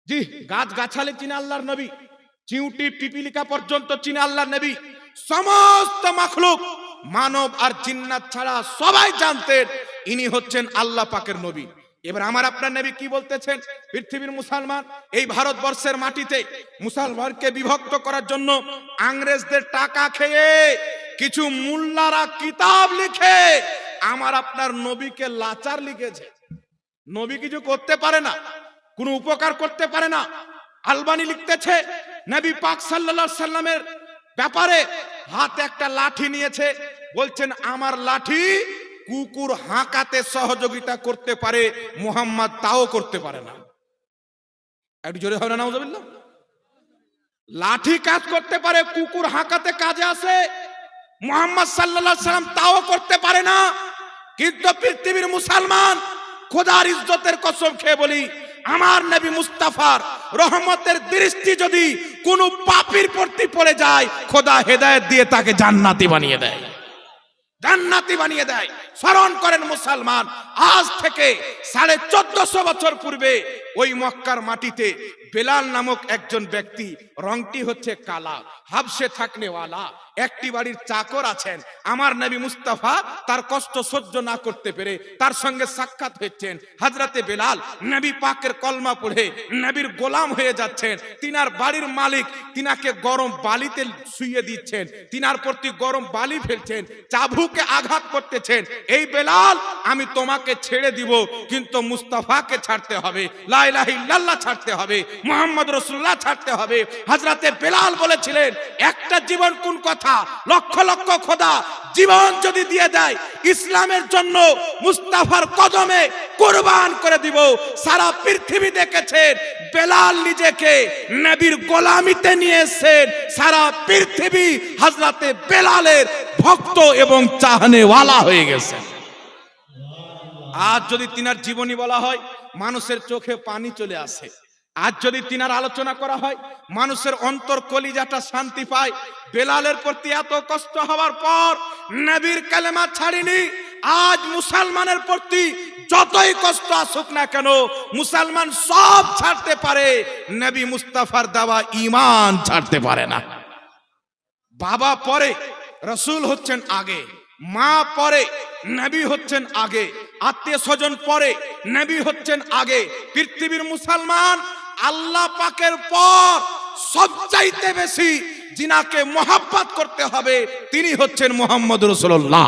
জি গাছ গাছালি চিনে আল্লাহর নবী, চিউটি পিপিলিকা পর্যন্ত চিনে আল্লাহর নবী। সমস্ত মাখলুক মানব আর জিন্নাত ছাড়া সবাই জানতেন ইনি হচ্ছেন আল্লাহ পাকের নবী। এবার আমার আপনার নবী কি বলতেছেন? পৃথিবীর মুসলমান এই ভারতবর্ষের মাটিতে মুসলমানকে বিভক্ত করার জন্য ইংরেজদের টাকা খেয়ে কিছু মুল্লারা কিতাব লিখে আমার আপনার নবীকে লাচার লিখেছে। নবী কিছু করতে পারে না, কোনো উপকার করতে পারে না। আলবানি লিখতেছে, নবী পাক সাল্লাল্লাহু আলাইহি সাল্লামের ব্যাপারে হাতে একটা লাঠি নিয়েছে, বলছেন আমার লাঠি কুকুর হাঁকাতে সহযোগিতা করতে পারে, মুহাম্মদ তাও করতে পারে না। একটু জোরে হবে না নাউজুবিল্লাহ? লাঠি কাজ করতে পারে, কুকুর হাঁকাতে কাজে আসে, মুহাম্মদ সাল্লাল্লাহু আলাইহি সাল্লাম তাও করতে পারে না। কিন্তু পৃথিবীর মুসলমান খোদার ইজ্জতের কসম খেয়ে বলি, আমার নবী মুস্তাফার রহমতের দৃষ্টি যদি কোনো পাপীর প্রতি পড়ে যায়, খোদা হেদায়েত দিয়ে তাকে জান্নাতি বানিয়ে দেয়, জান্নাতি বানিয়ে দেয়। স্মরণ করেন মুসলমান, আজ থেকে 1450 বছর পূর্বে ওই মক্কার মাটিতে বেলাল নামক একজন ব্যক্তি, রংটি হচ্ছে কালা, হাবশে থাকনেওয়ালা, একটি বাড়ির চাকর আছেন। আমার নবী মুস্তাফা তার কষ্ট সহ্য না করতে পেরে তার সঙ্গে সাক্ষাৎ হয়েছেন। হযরতে বেলাল নবী পাকের কলমা পড়ে নবীর গোলাম হয়ে যাচ্ছেন। তিনার বাড়ির মালিক তিনাকে গরম বালিতে শুইয়ে দিচ্ছেন, তিনার প্রতি গরম বালি ফেলছেন, চাবুকে আঘাত করতেছেন। এই বেলাল আমি তোমাকে ছেড়ে দিব, কিন্তু মুস্তাফাকে ছাড়তে হবে, লা ইলাহা ইল্লাল্লাহ ছাড়তে হবে, মুহাম্মদ রাসূলুল্লাহ ছাড়তে হবে। হযরতে বেলাল বলেছিলেন, একটা জীবন কোন কথা, লক্ষ লক্ষ খোদা জীবন যদি দিয়ে দেয় ইসলামের জন্য মুস্তাফার কদমে কুরবান করে দিব। সারা পৃথিবী দেখেছেন বেলাল নিজেকে নবীর গোলামিতে নিয়েছেন। সারা পৃথিবী হযরতে বেলালের ভক্ত এবং চাহনেওয়ালা হয়ে গেছে। আজ যদি তিনার জীবনী বলা হয়, মানুষের চোখে পানি চলে আসে। আজ যদি তিনার আলোচনা করা হয়, মানুষের অন্তর কলিজাটা শান্তি পায়। বেলালের প্রতি এত কষ্ট হওয়ার পর নবীর কালেমা ছাড়িনি। আজ মুসলমানের প্রতি যতই কষ্ট আসুক না কেন, মুসলমান সব ছাড়তে পারে, নবী মুস্তাফার দেওয়া ঈমান ছাড়তে পারে না। বাবা পরে, রাসূল হচ্ছেন আগে, মা পরে, নবী হচ্ছেন আগে, আত্মীয় স্বজন পরে, নবী হচ্ছেন আগে। পৃথিবীর মুসলমান আল্লাহ পাকের পর সবচাইতে বেশি যিনাকে মহব্বত করতে হবে তিনি হচ্ছেন মুহাম্মদ রাসূলুল্লাহ।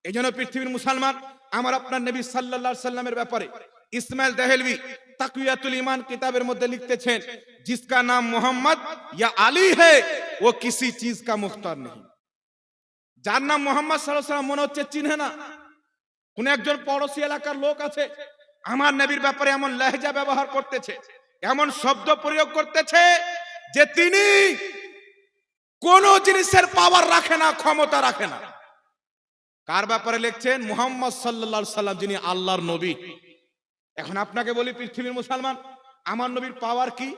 এই জন্য পৃথিবীর মুসলমান আমার আপনার নবী সাল্লাল্লাহু আলাইহি সাল্লামের ব্যাপারে ইসমাইল দেহলভি তাকওয়াতুল ঈমান কিতাবের মধ্যে লিখতেছেন, जिसका नाम मोहम्मद या আলী है वो किसी चीज का मुख्तार नहीं। যার নাম মোহাম্মদ সাল্লাল্লাহু আলাইহি ওয়াসাল্লাম মনে হচ্ছে চিনে না। কোন একজন পড়োশী এলাকার লোক আছে, আমার নবীর ব্যাপারে এমন লহজা ব্যবহার করতেছে, এমন শব্দ প্রয়োগ করতেছে যে তিনি কোন জিনিসের পাওয়ার রাখে না, ক্ষমতা রাখে না। কার ব্যাপারে লিখছেন? মুহাম্মদ সাল্লাল্লাহু আলাইহি ওয়াসাল্লাম, যিনি আল্লাহর নবী। এখন আপনাকে বলি, পৃথিবীর মুসলমান, আমার নবীর পাওয়ার কি,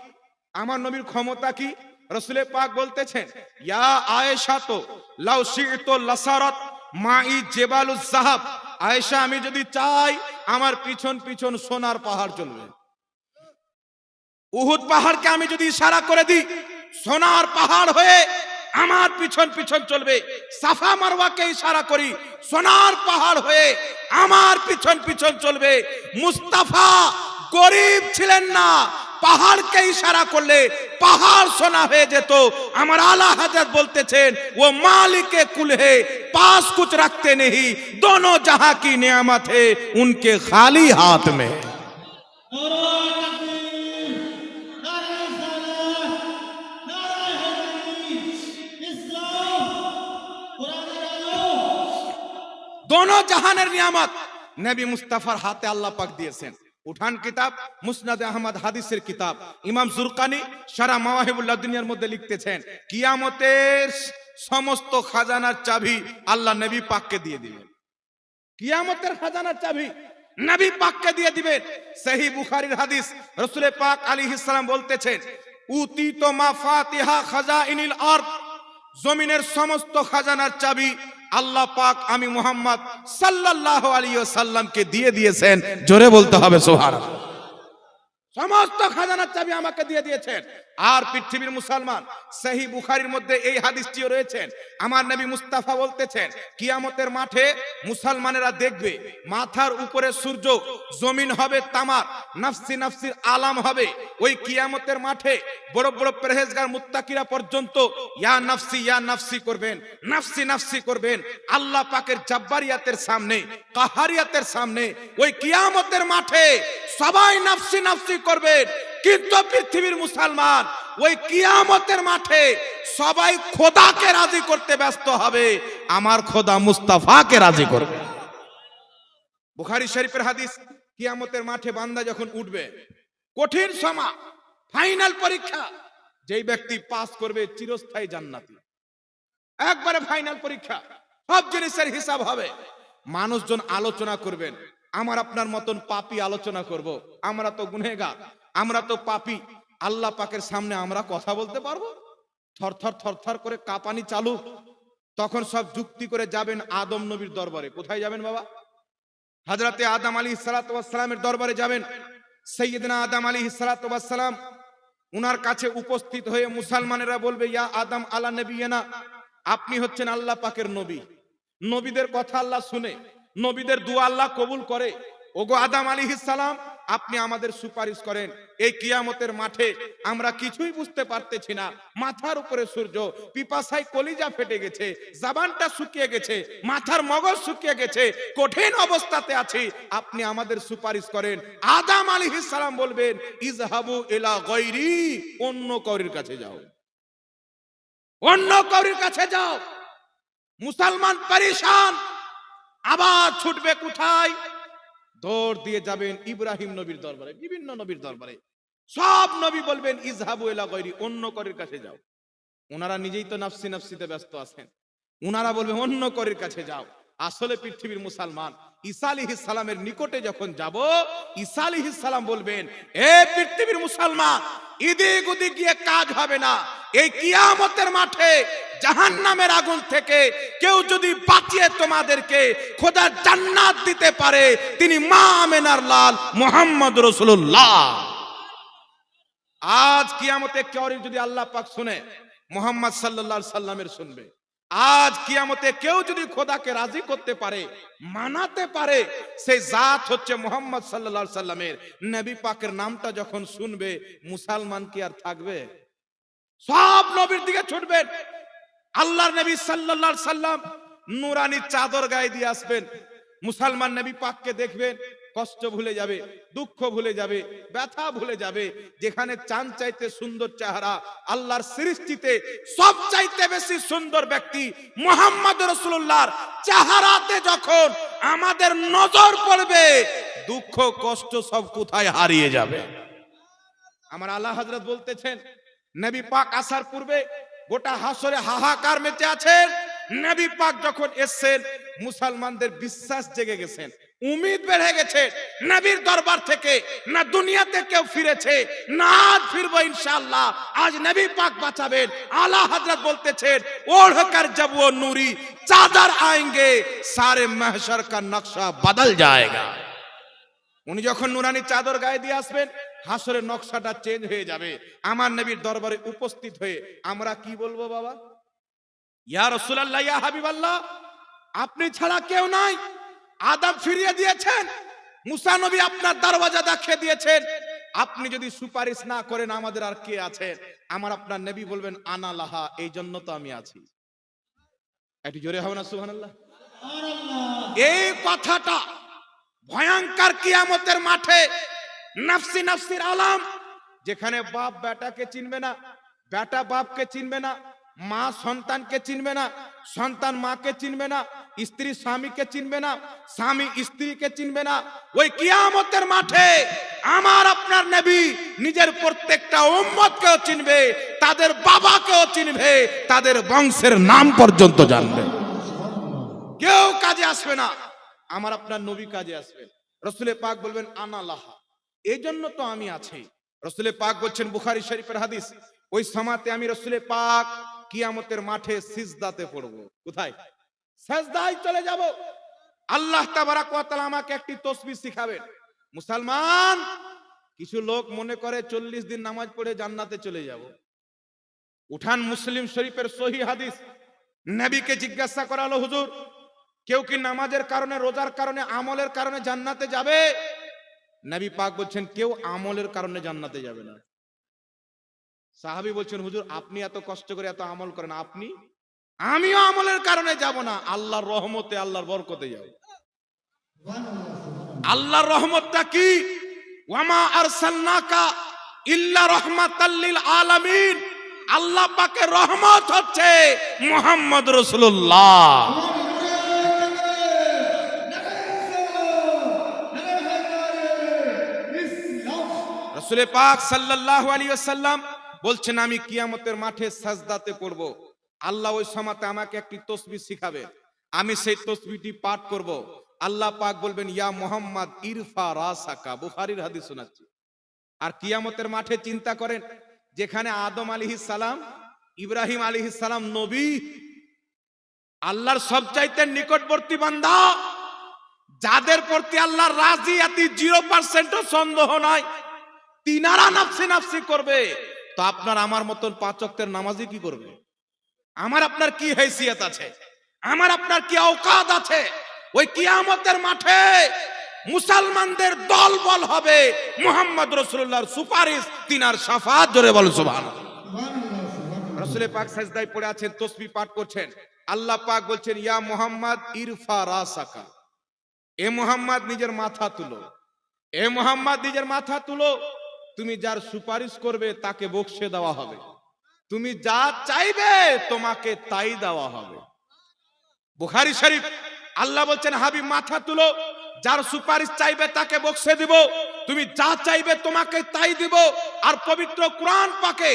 আমার নবীর ক্ষমতা কি? রাসূল পাক বলতেছেন, ইয়া আয়েশা তো লাউ শি'তু লাসারাত মাই জেবালুজ যাহাব। আয়েশা, আমি যদি চাই আমার পিছন পিছন সোনার পাহাড় চলবে। উহুদ পাহাড়কে আমি যদি ইশারা করে দিই, সোনার পাহাড় হয়ে আমার পিছন পিছন চলবে। সাফা মারওয়াকে ইশারা করি, সোনার পাহাড় হয়ে আমার পিছন পিছন চলবে। মুস্তাফা গরিব ছিলেন না, পাহাড়কে ইশারা করলে পাহাড় সোনা হয়ে যেত। আমার আলা হযরত বলতেছেন, ও মালিকে কুল হে, পাস কুছ রাখতে নেহি, দোনো জাহাं की नेमत है उनके खाली हाथ में। दोनों जहाনের নিয়ামত নবী মুস্তাফার হাতে আল্লাহ পাক দিয়েছেন। উঠান কিতাব মুসনাদে আহমদ হাদিসের কিতাব, ইমাম জুরকানি শারা মাওয়াহিবুল লাদুনিয়ার মধ্যে লিখতেছেন, কিয়ামতের সমস্ত খাজানার চাবি আল্লাহ নবী পাককে দিয়ে দিবেন। কিয়ামতের খাজানার চাবি নবী পাককে দিয়ে দিবেন। সহিহ বুখারীর হাদিস, রাসূল পাক আলাইহিস সালাম বলতেছেন, উতিতু মাফাতিহা খাজাইনিল আরদ, জমিনের সমস্ত খাজানার চাবি আল্লাহ পাক আমি মুহাম্মদ সাল্লাল্লাহু আলাইহি ওয়াসাল্লামকে দিয়ে দিয়েছেন। জোরে বলতে হবে সুবহানাল্লাহ। সমস্ত খাজানার চাবি আমাকে দিয়ে দিয়েছেন। আর পৃথিবীর মুসলমান, সহিহ বুখারীর মধ্যে এই হাদিসটিও রয়েছেন। আমার নবী মুস্তাফা বলতেছেন, কিয়ামতের মাঠে মুসলমানেরা দেখবে মাথার উপরে সূর্য, জমিন হবে তামার, নাফসি নাফসির আলাম হবে। ওই কিয়ামতের মাঠে বড় বড় পরহেজগার মুত্তাকিরা পর্যন্ত ইয়া নাফসি করবেন, নাফসি নাফসি করবেন। আল্লাহ পাকের জাব্বারিয়াতের সামনে, কাহারিয়াতের সামনে ওই কিয়ামতের মাঠে সবাই নাফসি নাফসি করবেন। কিন্তু পৃথিবীর মুসলমান ওই কিয়ামতের মাঠে সবাই খোদাকে রাজি করতে ব্যস্ত হবে, আমার খোদা মুস্তাফাকে রাজি করবে। বুখারী শরীফের হাদিস, কিয়ামতের মাঠে বান্দা যখন উঠবে, কঠিন সময়, ফাইনাল পরীক্ষা, যেই ব্যক্তি পাস করবে চিরস্থায়ী জান্নাতি। একবারে ফাইনাল পরীক্ষা, সব জিনিসের হিসাব হবে। মানুষজন আলোচনা করবেন, আমার আপনার মতন পাপী আলোচনা করব, আমরা তো গুনেহগার, আমরা তো পাপী। আল্লাহ পাকের সামনে আমরা কথা বলতে পারবো? থরথর থরথর করে কাঁপানি চালু। তখন সব যুক্তি করে যাবেন আদম নবীর দরবারে। কোথায় যাবেন বাবা? হযরতে আদম আলাইহিস সালাতু ওয়াস সালামের দরবারে যাবেন। সাইয়্যিদনা আদম আলাইহিস সালাতু ওয়াস সালাম উনার কাছে উপস্থিত হয়ে মুসলমানেরা বলবে, ইয়া আদম আলা নবিয়িনা, আপনি হচ্ছেন আল্লাহ পাকের নবী। নবীদের কথা আল্লাহ শুনে, নবীদের দোয়া আল্লাহ কবুল করে। ওগো আদম আলাইহিস সালাম, আপনি আমাদের সুপারিশ করেন। এই কিয়ামতের মাঠে আমরা কিছুই বুঝতে পারতেছি না, মাথার উপরে সূর্য, পিপাসায় কলিজা ফেটে গেছে, জবানটা শুকিয়ে গেছে, মাথার মগজ শুকিয়ে গেছে, কঠিন অবস্থাতে আছি, আপনি আমাদের সুপারিশ করেন। আদম আলাইহিস সালাম বলবেন, ইযহাবু ইলা গায়রি, অন্য কাউরির কাছে যাও, অন্য কাউরির কাছে যাও। মুসলমান পরেশান, আবার ছুটবে কোথায়? দৌড় দিয়ে যাবেন ইব্রাহিম নবীর দরবারে, বিভিন্ন নবীর দরবারে। সব নবী বলবেন, ইযহাবু ইলা গায়রি, অন্য কাউরির কাছে যাও। ওনারা নিজেই তো নাফসি নাফসিতে ব্যস্ত আছেন, ওনারা বলবেন অন্য কাউরির কাছে যাও। আসলে পৃথিবীর মুসলমান, ঈসা আলাইহিস সালামের নিকটে যখন যাব, ঈসা আলাইহিস সালাম বলবেন, এ পৃথিবীর মুসলমান, এদিক ওদিক গিয়ে কাজ হবে না। এই কিয়ামতের মাঠে জাহান্নামের আগুন থেকে কেউ যদি বাঁচিয়ে তোমাদেরকে খোদার জান্নাত দিতে পারে, তিনি মা আমেনার লাল মুহাম্মদ রাসূলুল্লাহ। আজ কিয়ামতে কেউ যদি আল্লাহ পাক শুনে, মুহাম্মদ সাল্লাল্লাহু আলাইহি সাল্লামের শুনবে। আজ কিয়ামতে কেউ যদি খোদাকে রাজি করতে পারে, মানাতে পারে, সেই জাত হচ্ছে মুহাম্মদ সাল্লাল্লাহু আলাইহি সাল্লামের। নবী পাকের নামটা যখন শুনবে, মুসলমান কি আর থাকবে? সব নবীর দিকে ছুটবেন। আল্লাহর নবী সাল্লাল্লাহু আলাইহি সাল্লাম নূরানি চাদর গায়ে দিয়ে আসবেন। মুসলমান নবী পাককে দেখবেন, কষ্ট ভুলে যাবে, দুঃখ ভুলে যাবে, ব্যথা ভুলে যাবে। যেখানে চাঁদ চাইতে সুন্দর চেহারা, আল্লাহর সৃষ্টিতে সব চাইতে বেশি সুন্দর ব্যক্তি মুহাম্মদ রাসূলুল্লাহর চেহারাতে যখন আমাদের নজর পড়বে, দুঃখ কষ্ট সব কোথায় হারিয়ে যাবে। আমার আলা হযরত বলতেছেন, নবী পাক আসার পূর্বে গোটা হাসরে হাহাকার মেচে আছেন। নবী পাক যখন এসেছেন, মুসলমানদের বিশ্বাস জেগে গেছেন, উম্মীদ বেড়ে গেছে। নবীর দরবার থেকে না দুনিয়াতে কেউ ফিরেছে, না আজ ফিরবো ইনশাআল্লাহ। আজ নবী পাক বাঁচাবেন। আলা হযরত বলতেছেন, ওढ़कर जब वो नूरी चादर आएंगे सारे महशर का नक्शा बदल जाएगा। উনি যখন নুরানি চাদর গায়ে দিয়ে আসবেন, হাসরের নকশাটা চেঞ্জ হয়ে যাবে। আমার নবীর দরবারে উপস্থিত হয়ে আমরা কি বলবো? বাবা, ইয়া রাসূলুল্লাহ, ইয়া হাবিবাল্লাহ, আপনি ছাড়া কেউ নাই। আদম ফিরিয়ে দিয়েছেন, মুসা নবী আপনার দরওয়াজা দেখিয়ে দিয়েছেন। আপনি যদি সুপারিশ না করেন আমাদের আর কে আছেন? আমার আপনার নবী বলবেন, আনা লাহা, এই জন্য তো আমি আছি। একটু জোরে হবে না সুবহানাল্লাহ? এই কথাটা ভয়ঙ্কর কিয়ামতের মাঠে নফসি নফসির আলাম, যেখানে বাপ বেটাকে চিনবে না, বেটা বাপকে চিনবে না, মা সন্তানকে চিনবে না, সন্তান মাকে চিনবে না, স্ত্রী স্বামীকে চিনবে না, স্বামী স্ত্রীকে চিনবে না। ওই কিয়ামতের মাঠে আমার আপনার নবী নিজের প্রত্যেকটা উম্মতকেও চিনবে, তাদের বাবাকেও চিনবে, তাদের বংশের নাম পর্যন্ত জানবে। কেউ কাজে আসবে না, আমার আপনার নবী কাজে আসবেন। রাসূলে পাক বলবেন, আনা লাহা, এই জন্য তো আমি আছি। রাসূলে পাক বলছেন, বুখারী শরীফের হাদিস, ওই সময়তে আমি রাসূলে পাক কিয়ামতের মাঠে সিজদাতে পড়ব। কোথায়? সিজদায় চলে যাব। আল্লাহ তাবারাক ওয়া তাআলা আমাকে একটি তাসবিহ শিখাবেন। মুসলমান, কিছু লোক মনে করে 40 দিন নামাজ পড়ে জান্নাতে চলে যাব। উঠান মুসলিম শরীফের সহিহ হাদিস, নবীকে জিজ্ঞাসা করা হলো, হুজুর, কেউ কি নামাজের কারণে, রোজার কারণে, আমলের কারণে জান্নাতে যাবে? নবী পাক বলছেন, কেউ আমলের কারণে জান্নাতে যাবে না। সাহাবী বলছেন, হুজুর, আপনি এত কষ্ট করে এত আমল করেন, আপনি? আমিও আমলের কারণে যাব না, আল্লাহর রহমতে, আল্লাহর বরকতে যাব। আল্লাহর রহমতটা কি? ওয়ামা আরসালনাকা ইল্লা রাহমাতাল লিল আলামিন। আল্লাহ পাকের রহমত হচ্ছে মুহাম্মদ রাসূলুল্লাহ। রাসূলে পাক সাল্লাল্লাহু আলাইহি ওয়াসাল্লাম বলছেন, আমি কিয়ামতের মাঠে সাজদাতে পড়ব। আল্লাহ ওই সময়তে আমাকে একটি তাসবিহ শিখাবে, আমি সেই তাসবিহটি পাঠ করব। আল্লাহ পাক বলবেন, ইয়া মুহাম্মদ ইরফা রাসাকা। বুখারীর হাদিস শোনাচ্ছি। আর কিয়ামতের মাঠে চিন্তা করেন, যেখানে আদম আলাইহিস সালাম, ইব্রাহিম আলাইহিস সালাম নবী, আল্লাহর সবচাইতে নিকটবর্তী বান্দা, যাদের প্রতি আল্লাহর রাজিয়াতি 0% সন্দেহ নাই, তিনারা নফসি নফসি করবে, তো আপনার আমার মতন 5 ওয়াক্তের নামাজি কি করবে? আমার আপনার কি হাইসিয়ত আছে? আমার আপনার কি औकात আছে? ওই কিয়ামতের মাঠে মুসলমানদের দলবল হবে মুহাম্মদ রাসূলুল্লাহর সুপারিশ, তিনার শাফাআত। জোরে বল সুবহানাল্লাহ। রাসূলে পাক সাজদায় পড়ে আছেন, তাসবিহ পাঠ করছেন। আল্লাহ পাক বলছেন, ইয়া মুহাম্মদ ইরফা রাসাকা। এ মুহাম্মদ নিজের মাথা তুলো, এ মুহাম্মদ নিজের মাথা তুলো। তুমি যার সুপারিশ করবে তাকে বকশে দেওয়া হবে, তুমি যা চাইবে তোমাকে তাই দেওয়া হবে। বুখারী শরীফ, আল্লাহ বলছেন, হাবিব মাথা তুলো, যার সুপারিশ চাইবে তাকে বকশে দিব, তুমি যা চাইবে তোমাকে তাই দিব। আর পবিত্র কোরআন পাকে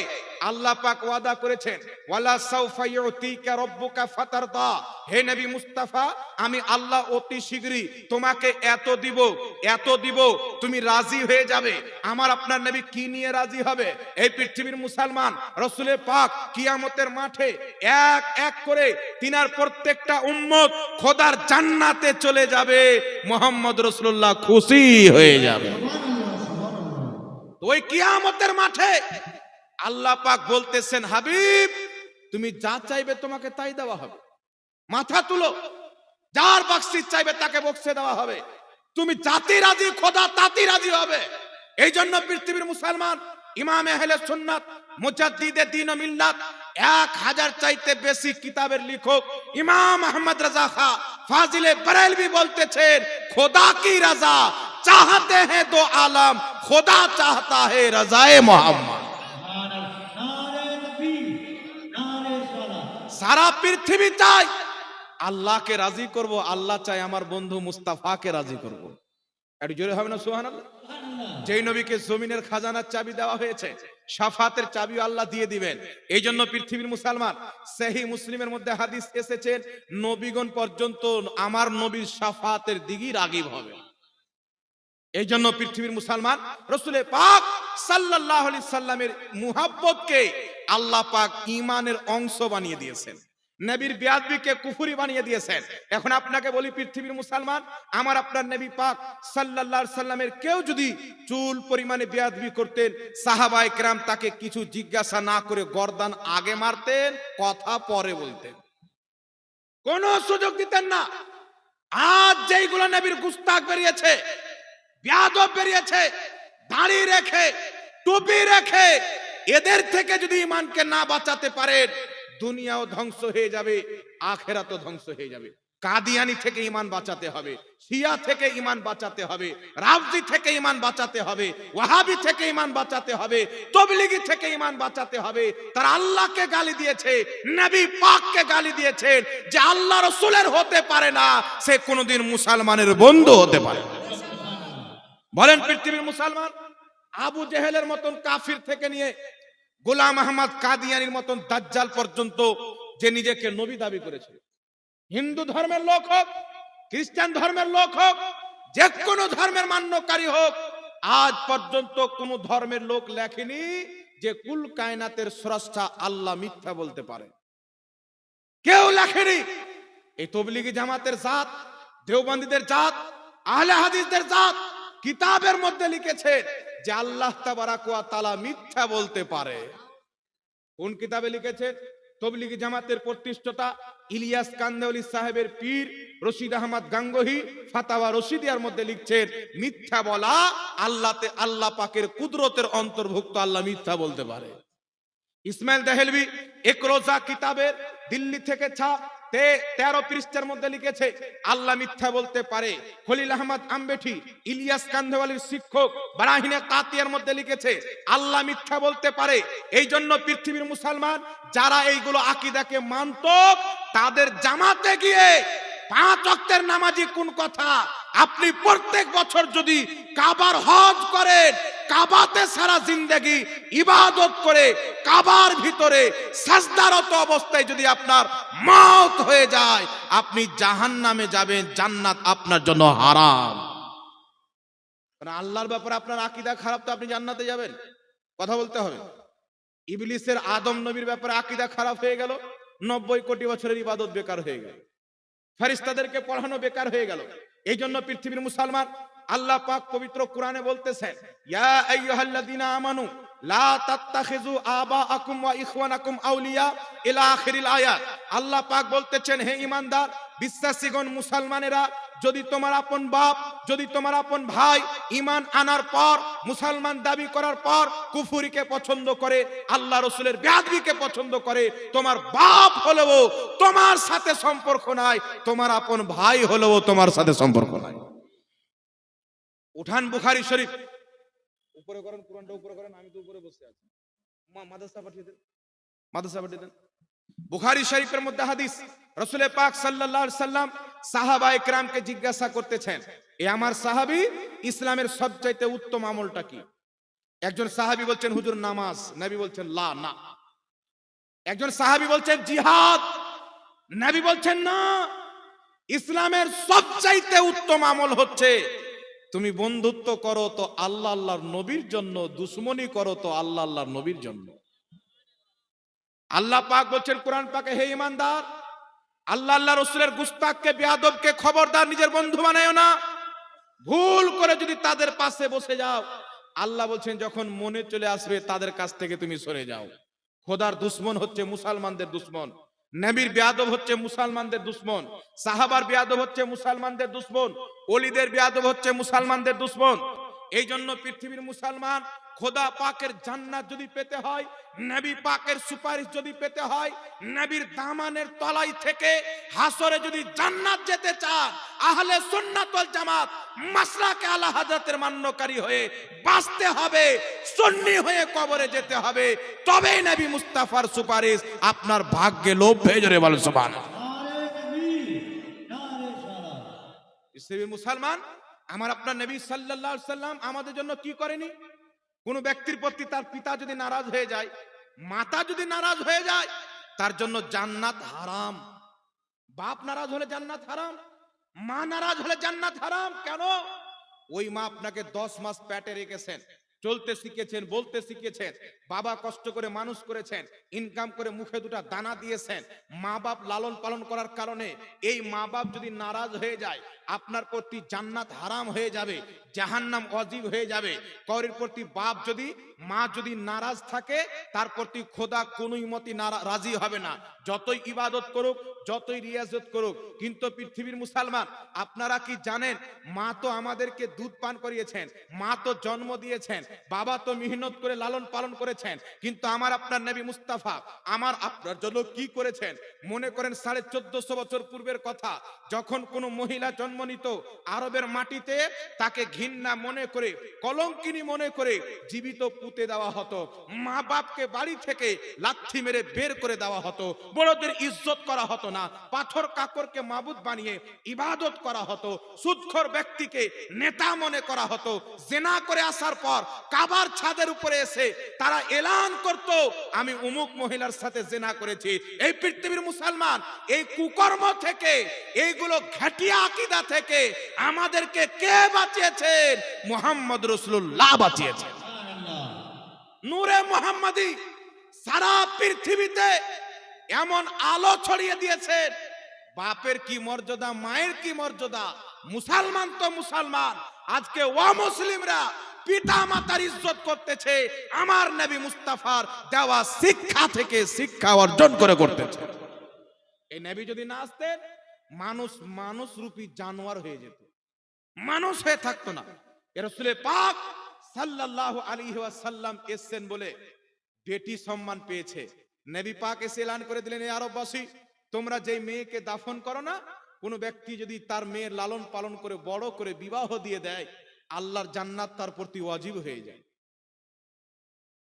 আল্লাহ পাক ওয়াদা করেছেন, ওয়ালা সাউফা ইউতিকা রাব্বুকা ফাতারদা। হে নবী মুস্তাফা, আমি আল্লাহ অতি শীঘ্রই তোমাকে এত দিব, এত দিব, তুমি রাজি হয়ে যাবে। আমার আপনার নবী কি নিয়ে রাজি হবে? এই পৃথিবীর মুসলমান রাসূলের পাক কিয়ামতের মাঠে এক এক করে তিনার প্রত্যেকটা উম্মত খোদার জান্নাতে চলে যাবে, মুহাম্মদ রাসূলুল্লাহ খুশি হয়ে যাবে। ওই কিয়ামতের মাঠে আল্লাহ পাক বলতেছেন, হাবিব, তুমি যা চাইবে তোমাকে তাই দেওয়া হবে। মাথা তুলো, যার বকশিশ চাইবে তাকে বকশে দেওয়া হবে। তুমি জাতি রাজি, খোদা তাতি রাজি হবে। এই জন্য পৃথিবীর মুসলমান ইমাম আহলে সুন্নাত মুজাদ্দিদে দ্বীন ও মিল্লাত 1000 চাইতে বেশি কিতাবের লেখক ইমাম আহমদ রাজা খা ফাজিলে বরেলভী বলতেছেন, খোদা কি রাজা चाहते हैं दो आलम, खुदा चाहता है रजाए मोहम्मद। সারা পৃথিবী চাই আল্লাহকে রাজি করব, আল্লাহ চাই আমার বন্ধু মুস্তাফাকে রাজি করব। একটু জোরে হবে না সুবহানাল্লাহ? যেই নবীকে জমিনের খাজানার চাবি দেওয়া হয়েছে, শাফাতের চাবি আল্লাহ দিয়ে দিবেন। এই জন্য পৃথিবীর মুসলমান, সহিহ মুসলিমের মধ্যে হাদিস এসেছে, নবীগণ পর্যন্ত আমার নবীর শাফাতের দিকেই রাগিব হবে। এই জন্য পৃথিবীর মুসলমান রাসূল পাক সাল্লাল্লাহু আলাইহি সাল্লামের মুহাব্বতকে আল্লাহ পাক ঈমানের অংশ বানিয়ে দিয়েছেন, নবীর বেয়াদবিকে কুফরি বানিয়ে দিয়েছেন। এখন আপনাকে বলি পৃথিবীর মুসলমান, আমার আপনার নবী পাক সাল্লাল্লাহু আলাইহি সাল্লামের কেউ যদি চুল পরিমাণে বেয়াদবি করতেন, সাহাবায়ে কেরাম তাকে কিছু জিজ্ঞাসা না করে গর্দান আগে মারতেন, কথা পরে বলতেন, কোনো সুযোগ দিতেন না। আজ যেইগুলো নবীর গুস্তাখ বেরিয়েছে, বেয়াদব বেরিয়েছে, দাড়ি রেখে টুপি রেখে, এদের থেকে যদি ঈমানকে না বাঁচাতে পারেন, দুনিয়াও ধ্বংস হয়ে যাবে, আখিরাতও ধ্বংস হয়ে যাবে। কাদিয়ানি থেকে ঈমান বাঁচাতে হবে, শিয়া থেকে ঈমান বাঁচাতে হবে, রাফজি থেকে ঈমান বাঁচাতে হবে, ওয়াহাবি থেকে ঈমান বাঁচাতে হবে, তবলিগি থেকে ঈমান বাঁচাতে হবে। তারা আল্লাহকে গালি দিয়েছে, নবী পাককে গালি দিয়েছেন, যে আল্লাহ রাসূলের হতে পারে না, সে কোনোদিন মুসলমানের বন্ধু হতে পারে না। বলেন পৃথিবীর মুসলমান, আবু জেহেলের মতন কাফির থেকে নিয়ে গোলাম আহমদ কাদিয়ানির মতন দাজ্জাল পর্যন্ত যে নিজেকে নবী দাবি করেছে, হিন্দু ধর্মের লোক হোক, খ্রিস্টান ধর্মের লোক হোক, যে কোনো ধর্মের মান্যকারী হোক, আজ পর্যন্ত কোন ধর্মের লোক লেখেনি যে কুল কায়নাতের স্রষ্টা আল্লাহ মিথ্যা বলতে পারে, কেউ লেখেনি। এই তবলিগি জামাতের জাত, দেওবন্দীদের জাত, আহলে হাদিসদের জাত কিতাবের মধ্যে লিখেছে যে আল্লাহ তাবারাক ওয়া তাআলা মিথ্যা বলতে পারে। কোন কিতাবে লিখেছে? তবলিগি জামাতের প্রতিষ্ঠাতা ইলিয়াস কান্দেওয়ালি সাহেবের পীর রশিদ আহমদ গাঙ্গোহী ফাতাওয়া রশিদিয়ার মধ্যে লিখছেন, মিথ্যা বলা আল্লাহতে আল্লাহ পাকের কুদরতের অন্তর্ভুক্ত, আল্লাহ মিথ্যা বলতে পারে। ইসমাইল দেহলভি এক রোজা কিতাবের দিল্লি থেকে ছাপ 13 পৃষ্ঠার মধ্যে লিখেছে আল্লাহ মিথ্যা বলতে পারে। খলিল আহমদ আম্বেঠি ইলিয়াস কান্দেওয়ালির শিক্ষক বারাহিনে কাতিয়ার মধ্যে লিখেছে আল্লাহ মিথ্যা বলতে পারে। এই জন্য পৃথিবীর মুসলমান যারা এইগুলো আকীদাকে মানত, তাদের জামাতে গিয়ে 5 ওয়াক্তের নামাজি কোন কথা, আপনি প্রত্যেক বছর যদি কাবার হজ করেন, কাবাতে সারা জিন্দেগি ইবাদত করে কাবার ভিতরে সাজদারত অবস্থায় যদি আপনার মওত হয়ে যায়, আপনি জাহান্নামে যাবেন, জান্নাত আপনার জন্য হারাম। কারণ আল্লাহর ব্যাপারে আপনার আকীদা খারাপ, তো আপনি জান্নাতে যাবেন? কথা বলতে হবে। ইবলিসের আদম নবীর ব্যাপারে আকীদা খারাপ হয়ে গেল, 90 কোটি বছরের ইবাদত বেকার হয়ে গেল, ফেরেশতাদেরকে পড়ানো বেকার হয়ে গেল। এই জন্য পৃথিবীর মুসলমান আল্লাহ পাক পবিত্র কোরআনে বলতেছেন, ইয়া আইয়ুহাল্লাযীনা আমানু লা তাত্তাখিযু আবাআকুম ওয়া ইখওয়ানাকুম আউলিয়া ইলা আখিরিল আয়াত। আল্লাহ পাক বলতেছেন, হে ঈমানদার বিশ্বাসীগণ, মুসলমানেরা, যদি তোমার আপন বাপ, যদি তোমার আপন ভাই ঈমান আনার পর, মুসলমান দাবি করার পর কুফরিকে পছন্দ করে, আল্লাহ রাসূলের বেয়াদবিকে পছন্দ করে, তোমার বাপ হলেও তোমার সাথে সম্পর্ক নাই, তোমার আপন ভাই হলেও তোমার সাথে সম্পর্ক নাই। উঠান বুখারী শরীফ, উপরে করেন, কোরআনটা উপরে করেন, আমি তো উপরে বসে আছি, মাদ্রাসা পাঠিয়ে দেন, মাদ্রাসা পাঠিয়ে দেন। বুখারী শরীফের মধ্যে হাদিস, রাসূল পাক সাল্লাল্লাহু আলাইহি সাল্লাম সাহাবায়ে কেরামকে জিজ্ঞাসা করতেছেন, এ আমার সাহাবী, ইসলামের সবচাইতে উত্তম আমলটা কি? একজন সাহাবী বলছেন, হুজুর নামাজ। নবী বলছেন, লা, না। একজন সাহাবী বলছেন, জিহাদ। নবী বলছেন, না, ইসলামের সবচাইতে উত্তম আমল হচ্ছে তুমি বন্ধুত্ব করো তো আল্লাহ আল্লাহর নবীর জন্য, দুশমনি করো তো আল্লাহ আল্লাহর নবীর জন্য। আল্লাহ পাক বলছেন কোরআন পাকে, হে ঈমানদার, আল্লাহ আল্লাহ রাসূলের গুস্তাখকে, বেয়াদবকে খবরদার নিজের বন্ধু বানায়ো না। ভুল করে যদি তাদের পাশে বসে যাও, আল্লাহ বলছেন যখন মনে চলে আসবে তাদের কাছ থেকে তুমি সরে যাও। খোদার দুশমন হচ্ছে মুসলমানদের দুশমন, নবীর বেয়াদব হচ্ছে মুসলমানদের দুশমন, সাহাবার বেয়াদব হচ্ছে মুসলমানদের দুশমন, ওলিদের বেয়াদব হচ্ছে মুসলমানদের দুশমন। এই জন্য পৃথিবীর মুসলমান খোদা পাকের জান্নাত যদি পেতে হয়, নবী পাকের সুপারিশ যদি পেতে হয়, নবীর দামানের তলায় থেকে হাসরে যদি জান্নাত যেতে চান, আহলে সুন্নাত ওয়াল জামাত মাসলাকে আলা হযরতের মান্যকারী হয়ে বাঁচতে হবে, সুন্নি হয়ে কবরে যেতে হবে, তবেই নবী মুস্তাফার সুপারিশ আপনার ভাগ্যে লোভে জোরে বল সুবহানাল্লাহ। ইসলামী মুসলমান, আমার আপনার নবী সাল্লাল্লাহু আলাইহি সাল্লাম আমাদের জন্য কি করেনি? কোন ব্যক্তির প্রতি তার পিতা যদি নারাজ হয়ে যায়, মাতা যদি নারাজ হয়ে যায়, তার জন্য জান্নাত হারাম। বাপ নারাজ হলে জান্নাত হারাম, মা নারাজ হলে জান্নাত হারাম। কেন? ওই মা আপনাকে 10 মাস পেটে রেখেছেন, চলতে শিখেছেন, বলতে শিখেছেন, বাবা কষ্ট করে মানুষ করেছেন, ইনকাম করে মুখে দুটা দানা দিয়েছেন। মা বাপ লালন পালন করার কারণে এই মা বাপ যদি নারাজ হয়ে যায়, আপনার প্রতি জান্নাত হারাম হয়ে যাবে, জাহান্নাম ওয়াজিব হয়ে যাবে। কওরের প্রতি বাপ যদি মা যদি নারাজ থাকে, তার প্রতি খোদা কোনই মতে রাজি হবে না, যতই ইবাদত করুক, যতই রিয়াজত করুক। কিন্তু পৃথিবীর মুসলমান, আপনারা কি জানেন, মা তো আমাদেরকে দুধ পান করিয়েছেন, মা তো জন্ম দিয়েছেন, বাবা তো মেহনত করে লালন পালন করেছেন, কিন্তু আমার আপনার নবী মুস্তাফা আমার আপনার জন্য কি করেছেন? মনে করেন 1450 বছর পূর্বের কথা, যখন কোনো মহিলা জন্ম নিত, আরবের মাটিতে তাকে ঘৃণা মনে করে, কলঙ্কিনী মনে করে জীবিত পুঁতে দেওয়া হতো। মা বাপকে বাড়ি থেকে লাথি মেরে বের করে দেওয়া হতো, বড়দের ইজ্জত করা হতো না, পাথর কাকরকে মাবুদ বানিয়ে ইবাদত করা হতো, সুদখোর ব্যক্তিকে নেতা মনে করা হতো। জিনা করে আসার পর কাবার ছাদের উপরে এসে তারা এলান করত, আমি অমুক মহিলার সাথে জিনা করেছি। এই পৃথিবীর মুসলমান, এই কুকর্ম থেকে, এইগুলো ঘাটিয়া আকীদা থেকে আমাদেরকে কে বাঁচিয়েছেন? মুহাম্মদ রাসূলুল্লাহ বাঁচিয়েছেন। নূরে মুহাম্মাদি সারা পৃথিবীতে এমন আলো ছড়িয়ে দিয়েছেন। বাপের কি মর্যাদা, মায়ের কি মর্যাদা, মুসলমান তো মুসলমান, আজকে অমুসলিমরা পিতা মাতার ইজ্জত করতেছে, আমার নবী মুস্তাফার দেওয়া শিক্ষা থেকে শিক্ষা অর্জন করে করতেছে। এই নবী যদি না আসতেন, মানুষ রূপী জানোয়ার হয়ে যেত, মানুষ হয়ে থাকতো না। রাসূল পাক সাল্লাল্লাহু আলাইহি ওয়াসাল্লাম এসেছেন বলে বেটি সম্মান পেয়েছে। নবী পাক এসে এলান করে দিলেন, এ আরববাসী, তোমরা যেই মেয়েকে দাফন করো না, কোন ব্যক্তি যদি তার মেয়ের লালন পালন করে বড় করে বিবাহ দিয়ে দেয়, আল্লাহর জান্নাত তার প্রতি ওয়াজিব হয়ে যায়।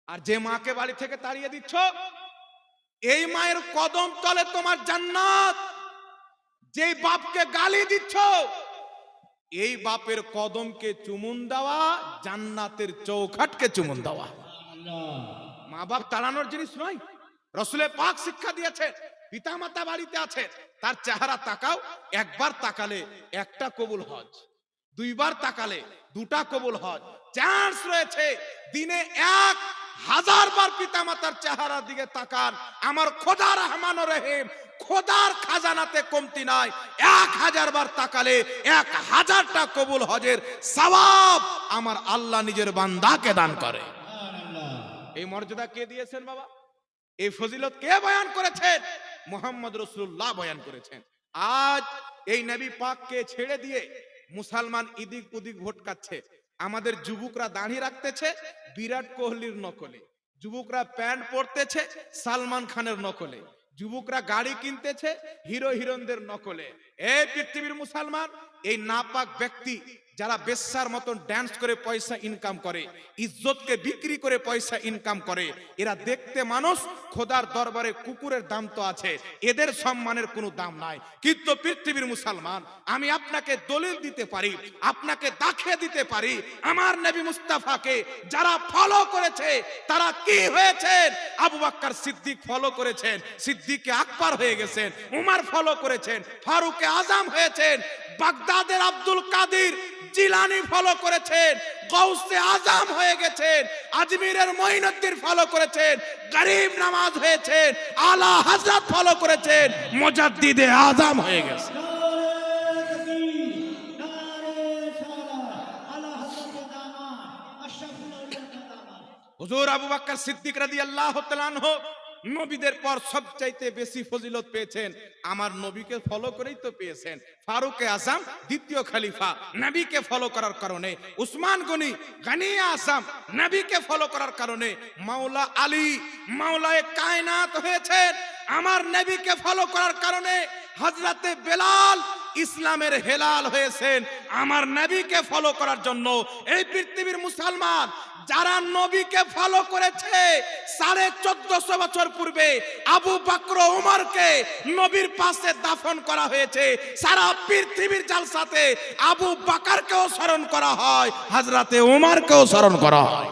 আর যে মাকে বাড়ি থেকে তাড়িয়ে দিচ্ছ, এই মায়ের কদম তলে তোমার জান্নাত। যেই বাপকে গালি দিচ্ছ, এই বাপের কদমকে চুমুন দেওয়া জান্নাতের চৌখাটকে চুমুন দেওয়া। মা বাপ তাড়ানোর জিনিস নয়। রাসূলে পাক শিক্ষা দিয়েছে, পিতা মাতা বাড়িতে আছে, তার চেহারা তাকাও, একবার তাকালে একটা কবুল হজ, দুইবার তাকালে দুটা কবুল হজ। চান্স রয়েছে দিনে 1000 বার পিতা মাতার চেহারার দিকে তাকান, আমার খোদা রহমান ও রহিম, খোদার খাজানাতে কমতি নাই। 1000 বার তাকালে 1000টা কবুল হজের সওয়াব আমার আল্লাহ নিজের বান্দাকে দান করে। এই মর্যাদা কে দিয়েছেন বাবা? এই ফজিলত কে বয়ান করেছেন? মুহাম্মদ রাসূলুল্লাহ বয়ান করেছেন। আজ এই নবী পাককে ছেড়ে দিয়ে মুসলমান ইদিক উদিক ভটকাচ্ছে। আমাদের যুবকরা দাড়ি রাখতেছে বিরাট কোহলির নকলে, যুবকরা প্যান্ট পরতেছে সালমান খানের নকলে, যুবকরা গাড়ি কিনতেছে হিরো হিরোইনদের নকলে। এই পৃথিবীর মুসলমান, এই নাপাক ব্যক্তি যারা বেশ্যার মতন ড্যান্স করে পয়সা ইনকাম করে, ইজ্জতকে বিক্রি করে পয়সা ইনকাম করে, এরা দেখতে মানুষ, খোদার দরবারে কুকুরের দাম তো আছে, এদের সম্মানের কোনো দাম নাই। কিন্তু পৃথিবীর মুসলমান, আমি আপনাকে দলিল দিতে পারি, আপনাকে দেখিয়ে দিতে পারি, আমার নবী মুস্তাফাকে যারা ফলো করেছে তারা কি হয়েছেন। আবু বকর সিদ্দিক ফলো করেছেন, সিদ্দিকে আকবর হয়ে গেছেন। উমর ফলো করেছেন, ফারুকে আজম হয়েছেন। বাগদাদের আব্দুল কাদের জিলানী ফলো করেছেন, গাউসে আজম হয়ে গেছেন। আজমিরের মঈনুদ্দিন ফলো করেছেন, গরিব নামাজ হয়েছেন। আলা হযরত ফলো করেছেন, মুজাদ্দিদে আজম হয়ে গেছে। হুজুর আবু বকর সিদ্দিক রাদিয়াল্লাহু তাআলা আনহু নবীদের পর সবচাইতে বেশি ফজিলত পেয়েছেন আমার নবীকে ফলো করেই তো পেয়েছেন। ফারুকে আজম দ্বিতীয় খলিফা নবীকে ফলো করার কারণে, উসমান গনি গানিয়ে আজম নবীকে ফলো করার কারণে, মাওলা আলী মাওলায়ে কায়নাত হয়েছেন আমার নবীকে ফলো করার কারণে, হযরতে বেলাল ইসলামের হেলাল হয়েছেন আমার নবীকে ফলো করার জন্য। এই পৃথিবীর মুসলমান যারা নবীকে ফলো করেছে 1450 বছর পূর্বে আবু বকর ওমরকে নবীর পাশে দাফন করা হয়েছে। সারা পৃথিবীর জালসাতে আবু বকরকেও স্মরণ করা হয়, হযরতে ওমরকেও স্মরণ করা হয়।